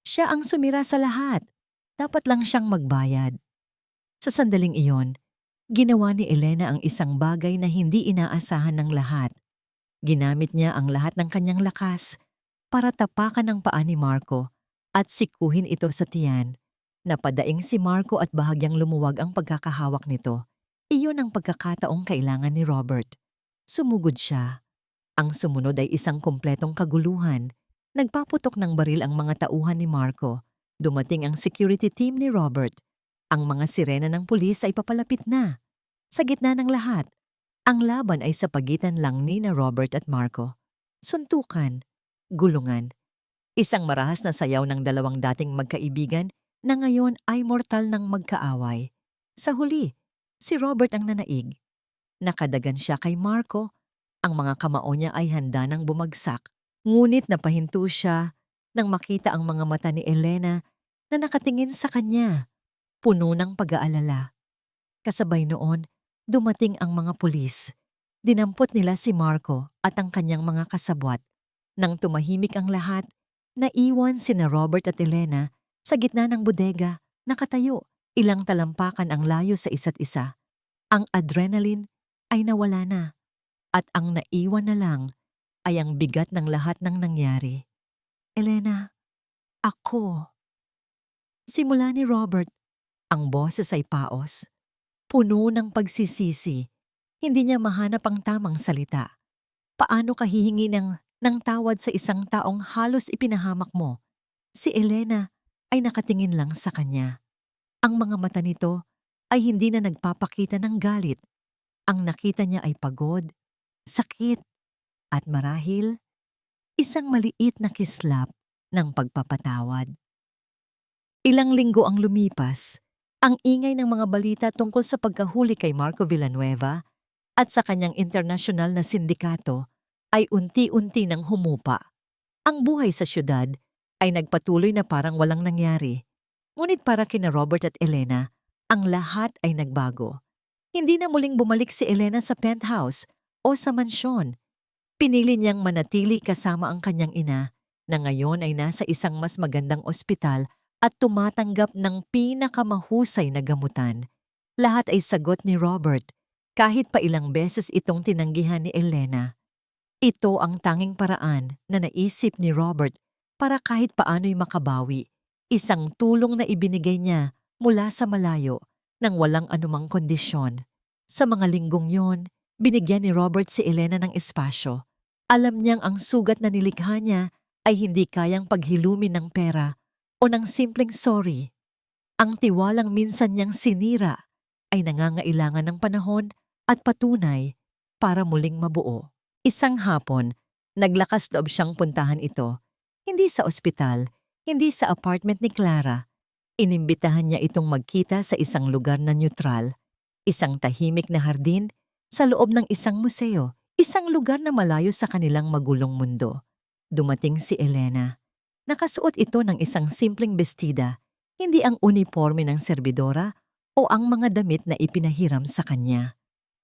"Siya ang sumira sa lahat. Dapat lang siyang magbayad." Sa sandaling iyon, ginawa ni Elena ang isang bagay na hindi inaasahan ng lahat. Ginamit niya ang lahat ng kanyang lakas para tapakan ang paa ni Marco at sikuhin ito sa tiyan. Napadaing si Marco at bahagyang lumuwag ang pagkakahawak nito. Iyon ang pagkakataong kailangan ni Robert. Sumugod siya. Ang sumunod ay isang kumpletong kaguluhan. Nagpaputok ng baril ang mga tauhan ni Marco. Dumating ang security team ni Robert. Ang mga sirena ng pulis ay papalapit na. Sa gitna ng lahat, ang laban ay sa pagitan lang ni na Robert at Marco. Suntukan, gulungan. Isang marahas na sayaw ng dalawang dating magkaibigan na ngayon ay mortal ng magkaaway. Sa huli, si Robert ang nanaig. Nakadagan siya kay Marco. Ang mga kamao niya ay handa nang bumagsak. Ngunit napahinto siya nang makita ang mga mata ni Elena na nakatingin sa kanya, puno ng pag-aalala. Kasabay noon, dumating ang mga pulis. Dinampot nila si Marco at ang kanyang mga kasabwat. Nang tumahimik ang lahat, naiwan sina Robert at Elena sa gitna ng bodega, nakatayo, ilang talampakan ang layo sa isa't isa. Ang adrenaline ay nawala na at ang naiwan na lang ay ang bigat ng lahat ng nangyari. "Elena, ako." Simula ni Robert, ang boses ay paos, puno ng pagsisisi. Hindi niya mahanap ang tamang salita. Paano ka hihingi ng tawad sa isang taong halos ipinahamak mo? Si Elena ay nakatingin lang sa kanya. Ang mga mata nito ay hindi na nagpapakita ng galit. Ang nakita niya ay pagod, sakit, at marahil isang maliit na kislap ng pagpapatawad. Ilang linggo ang lumipas. Ang ingay ng mga balita tungkol sa pagkahuli kay Marco Villanueva at sa kanyang internasyonal na sindikato ay unti-unti nang humupa. Ang buhay sa syudad ay nagpatuloy na parang walang nangyari. Ngunit para kina Robert at Elena, ang lahat ay nagbago. Hindi na muling bumalik si Elena sa penthouse o sa mansyon. Pinili niyang manatili kasama ang kanyang ina na ngayon ay nasa isang mas magandang ospital at tumatanggap ng pinakamahusay na gamutan. Lahat ay sagot ni Robert, kahit pa ilang beses itong tinanggihan ni Elena. Ito ang tanging paraan na naisip ni Robert para kahit paano'y makabawi. Isang tulong na ibinigay niya mula sa malayo nang walang anumang kondisyon. Sa mga linggong yon, binigyan ni Robert si Elena ng espasyo. Alam niyang ang sugat na nilikha niya ay hindi kayang paghilumin ng pera o ng simpleng sorry. Ang tiwalang minsan niyang sinira ay nangangailangan ng panahon at patunay para muling mabuo. Isang hapon, naglakas loob siyang puntahan ito. Hindi sa ospital, hindi sa apartment ni Clara. Inimbitahan niya itong magkita sa isang lugar na neutral, isang tahimik na hardin sa loob ng isang museo, isang lugar na malayo sa kanilang magulong mundo. Dumating si Elena. Nakasuot ito ng isang simpleng bestida, hindi ang uniforme ng serbidora o ang mga damit na ipinahiram sa kanya.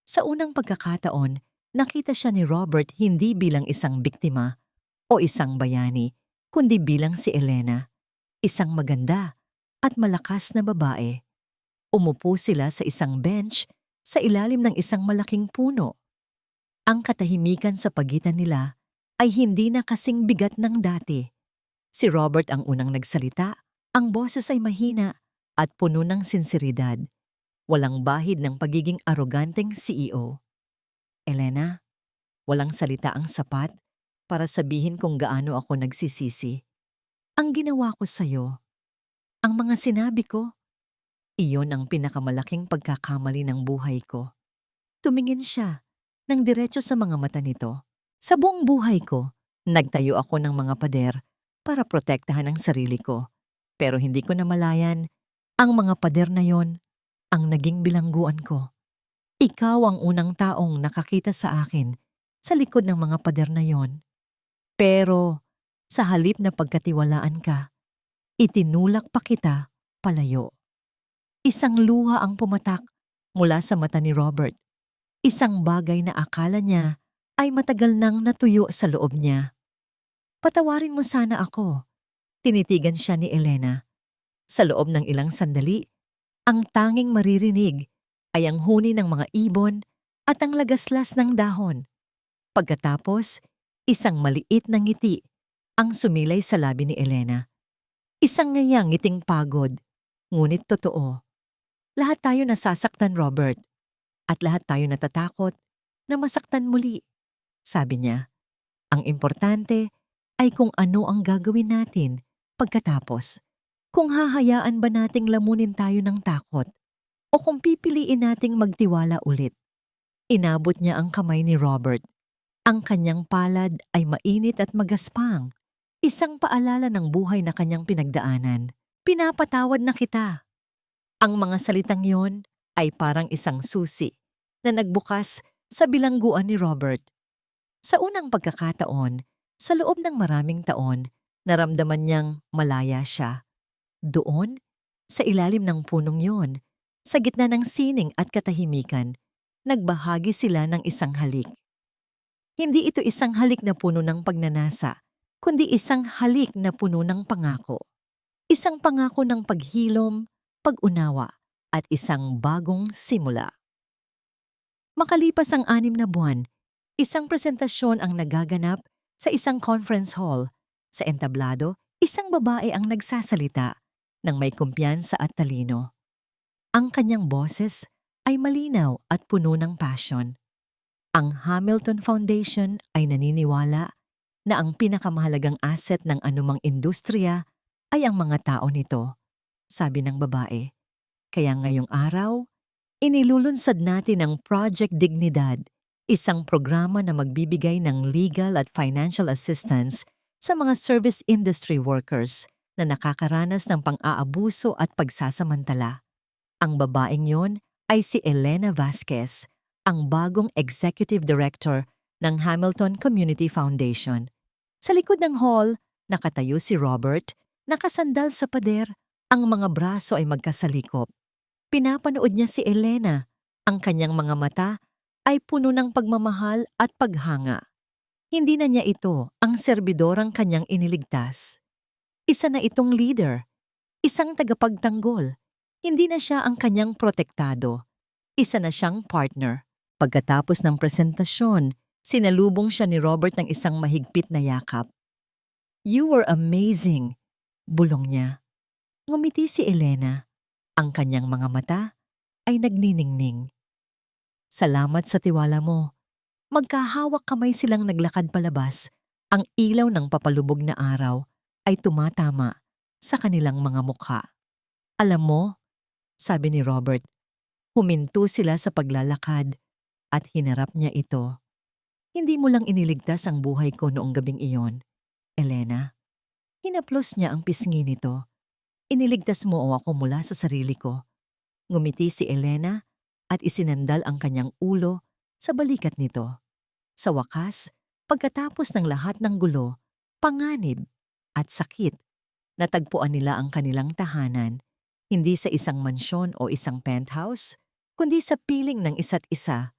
Sa unang pagkakataon, nakita siya ni Robert hindi bilang isang biktima o isang bayani, kundi bilang si Elena, isang maganda at malakas na babae. Umupo sila sa isang bench sa ilalim ng isang malaking puno. Ang katahimikan sa pagitan nila ay hindi na kasing bigat ng dati. Si Robert ang unang nagsalita, ang boses ay mahina at puno ng sinseridad. Walang bahid ng pagiging aroganteng CEO. Elena, walang salita ang sapat para sabihin kung gaano ako nagsisisi. Ang ginawa ko sa'yo, ang mga sinabi ko, iyon ang pinakamalaking pagkakamali ng buhay ko. Tumingin siya ng diretso sa mga mata nito. Sa buong buhay ko, nagtayo ako ng mga pader para protektahan ang sarili ko. Pero hindi ko namalayan, ang mga pader na yon ang naging bilangguan ko. Ikaw ang unang taong nakakita sa akin sa likod ng mga pader na yon. Pero sa halip na pagkatiwalaan ka, itinulak pa kita palayo. Isang luha ang pumatak mula sa mata ni Robert. Isang bagay na akala niya ay matagal nang natuyo sa loob niya. Patawarin mo sana ako. Tinitigan siya ni Elena. Sa loob ng ilang sandali, ang tanging maririnig ay ang huni ng mga ibon at ang lagaslas ng dahon. Pagkatapos, isang maliit na ngiti ang sumilay sa labi ni Elena. Isang ngayang ngiting pagod, ngunit totoo. Lahat tayo nasasaktan, Robert. At lahat tayo natatakot na masaktan muli. Sabi niya, ang importante ay kung ano ang gagawin natin pagkatapos. Kung hahayaan ba nating lamunin tayo ng takot o kung pipiliin nating magtiwala ulit. Inabot niya ang kamay ni Robert. Ang kanyang palad ay mainit at magaspang. Isang paalala ng buhay na kanyang pinagdaanan. Pinapatawad na kita. Ang mga salitang yon ay parang isang susi na nagbukas sa bilangguan ni Robert. Sa unang pagkakataon, sa loob ng maraming taon, naramdaman niyang malaya siya. Doon, sa ilalim ng punong yon, sa gitna ng sining at katahimikan, nagbahagi sila ng isang halik. Hindi ito isang halik na puno ng pagnanasa, kundi isang halik na puno ng pangako. Isang pangako ng paghilom, pag-unawa, at isang bagong simula. Makalipas ang 6 na buwan, isang presentasyon ang nagaganap sa isang conference hall. Sa entablado, isang babae ang nagsasalita ng may kumpiyansa at talino. Ang kanyang boses ay malinaw at puno ng passion. Ang Hamilton Foundation ay naniniwala na ang pinakamahalagang asset ng anumang industriya ay ang mga tao nito, sabi ng babae. Kaya ngayong araw, inilulunsad natin ang Project Dignidad, isang programa na magbibigay ng legal at financial assistance sa mga service industry workers na nakakaranas ng pang-aabuso at pagsasamantala. Ang babaeng yon ay si Elena Vasquez, ang bagong Executive Director ng Hamilton Community Foundation. Sa likod ng hall, nakatayo si Robert, nakasandal sa pader, ang mga braso ay magkasalikop. Pinapanood niya si Elena. Ang kanyang mga mata ay puno ng pagmamahal at paghanga. Hindi na niya ito ang serbidorang kanyang iniligtas. Isa na itong leader, isang tagapagtanggol. Hindi na siya ang kanyang protektado. Isa na siyang partner. Pagkatapos ng presentasyon, sinalubong siya ni Robert ng isang mahigpit na yakap. "You were amazing," bulong niya. Ngumiti si Elena. Ang kanyang mga mata ay nagniningning. "Salamat sa tiwala mo." Magkahawak kamay silang naglakad palabas. Ang ilaw ng papalubog na araw ay tumatama sa kanilang mga mukha. "Alam mo," sabi ni Robert, huminto sila sa paglalakad at hinarap niya ito. "Hindi mo lang iniligtas ang buhay ko noong gabing iyon, Elena." Hinaplos niya ang pisngi nito. "Iniligtas mo ako mula sa sarili ko." Ngumiti si Elena at isinandal ang kanyang ulo sa balikat nito. Sa wakas, pagkatapos ng lahat ng gulo, panganib at sakit, natagpuan nila ang kanilang tahanan, hindi sa isang mansyon o isang penthouse, kundi sa piling ng isa't isa,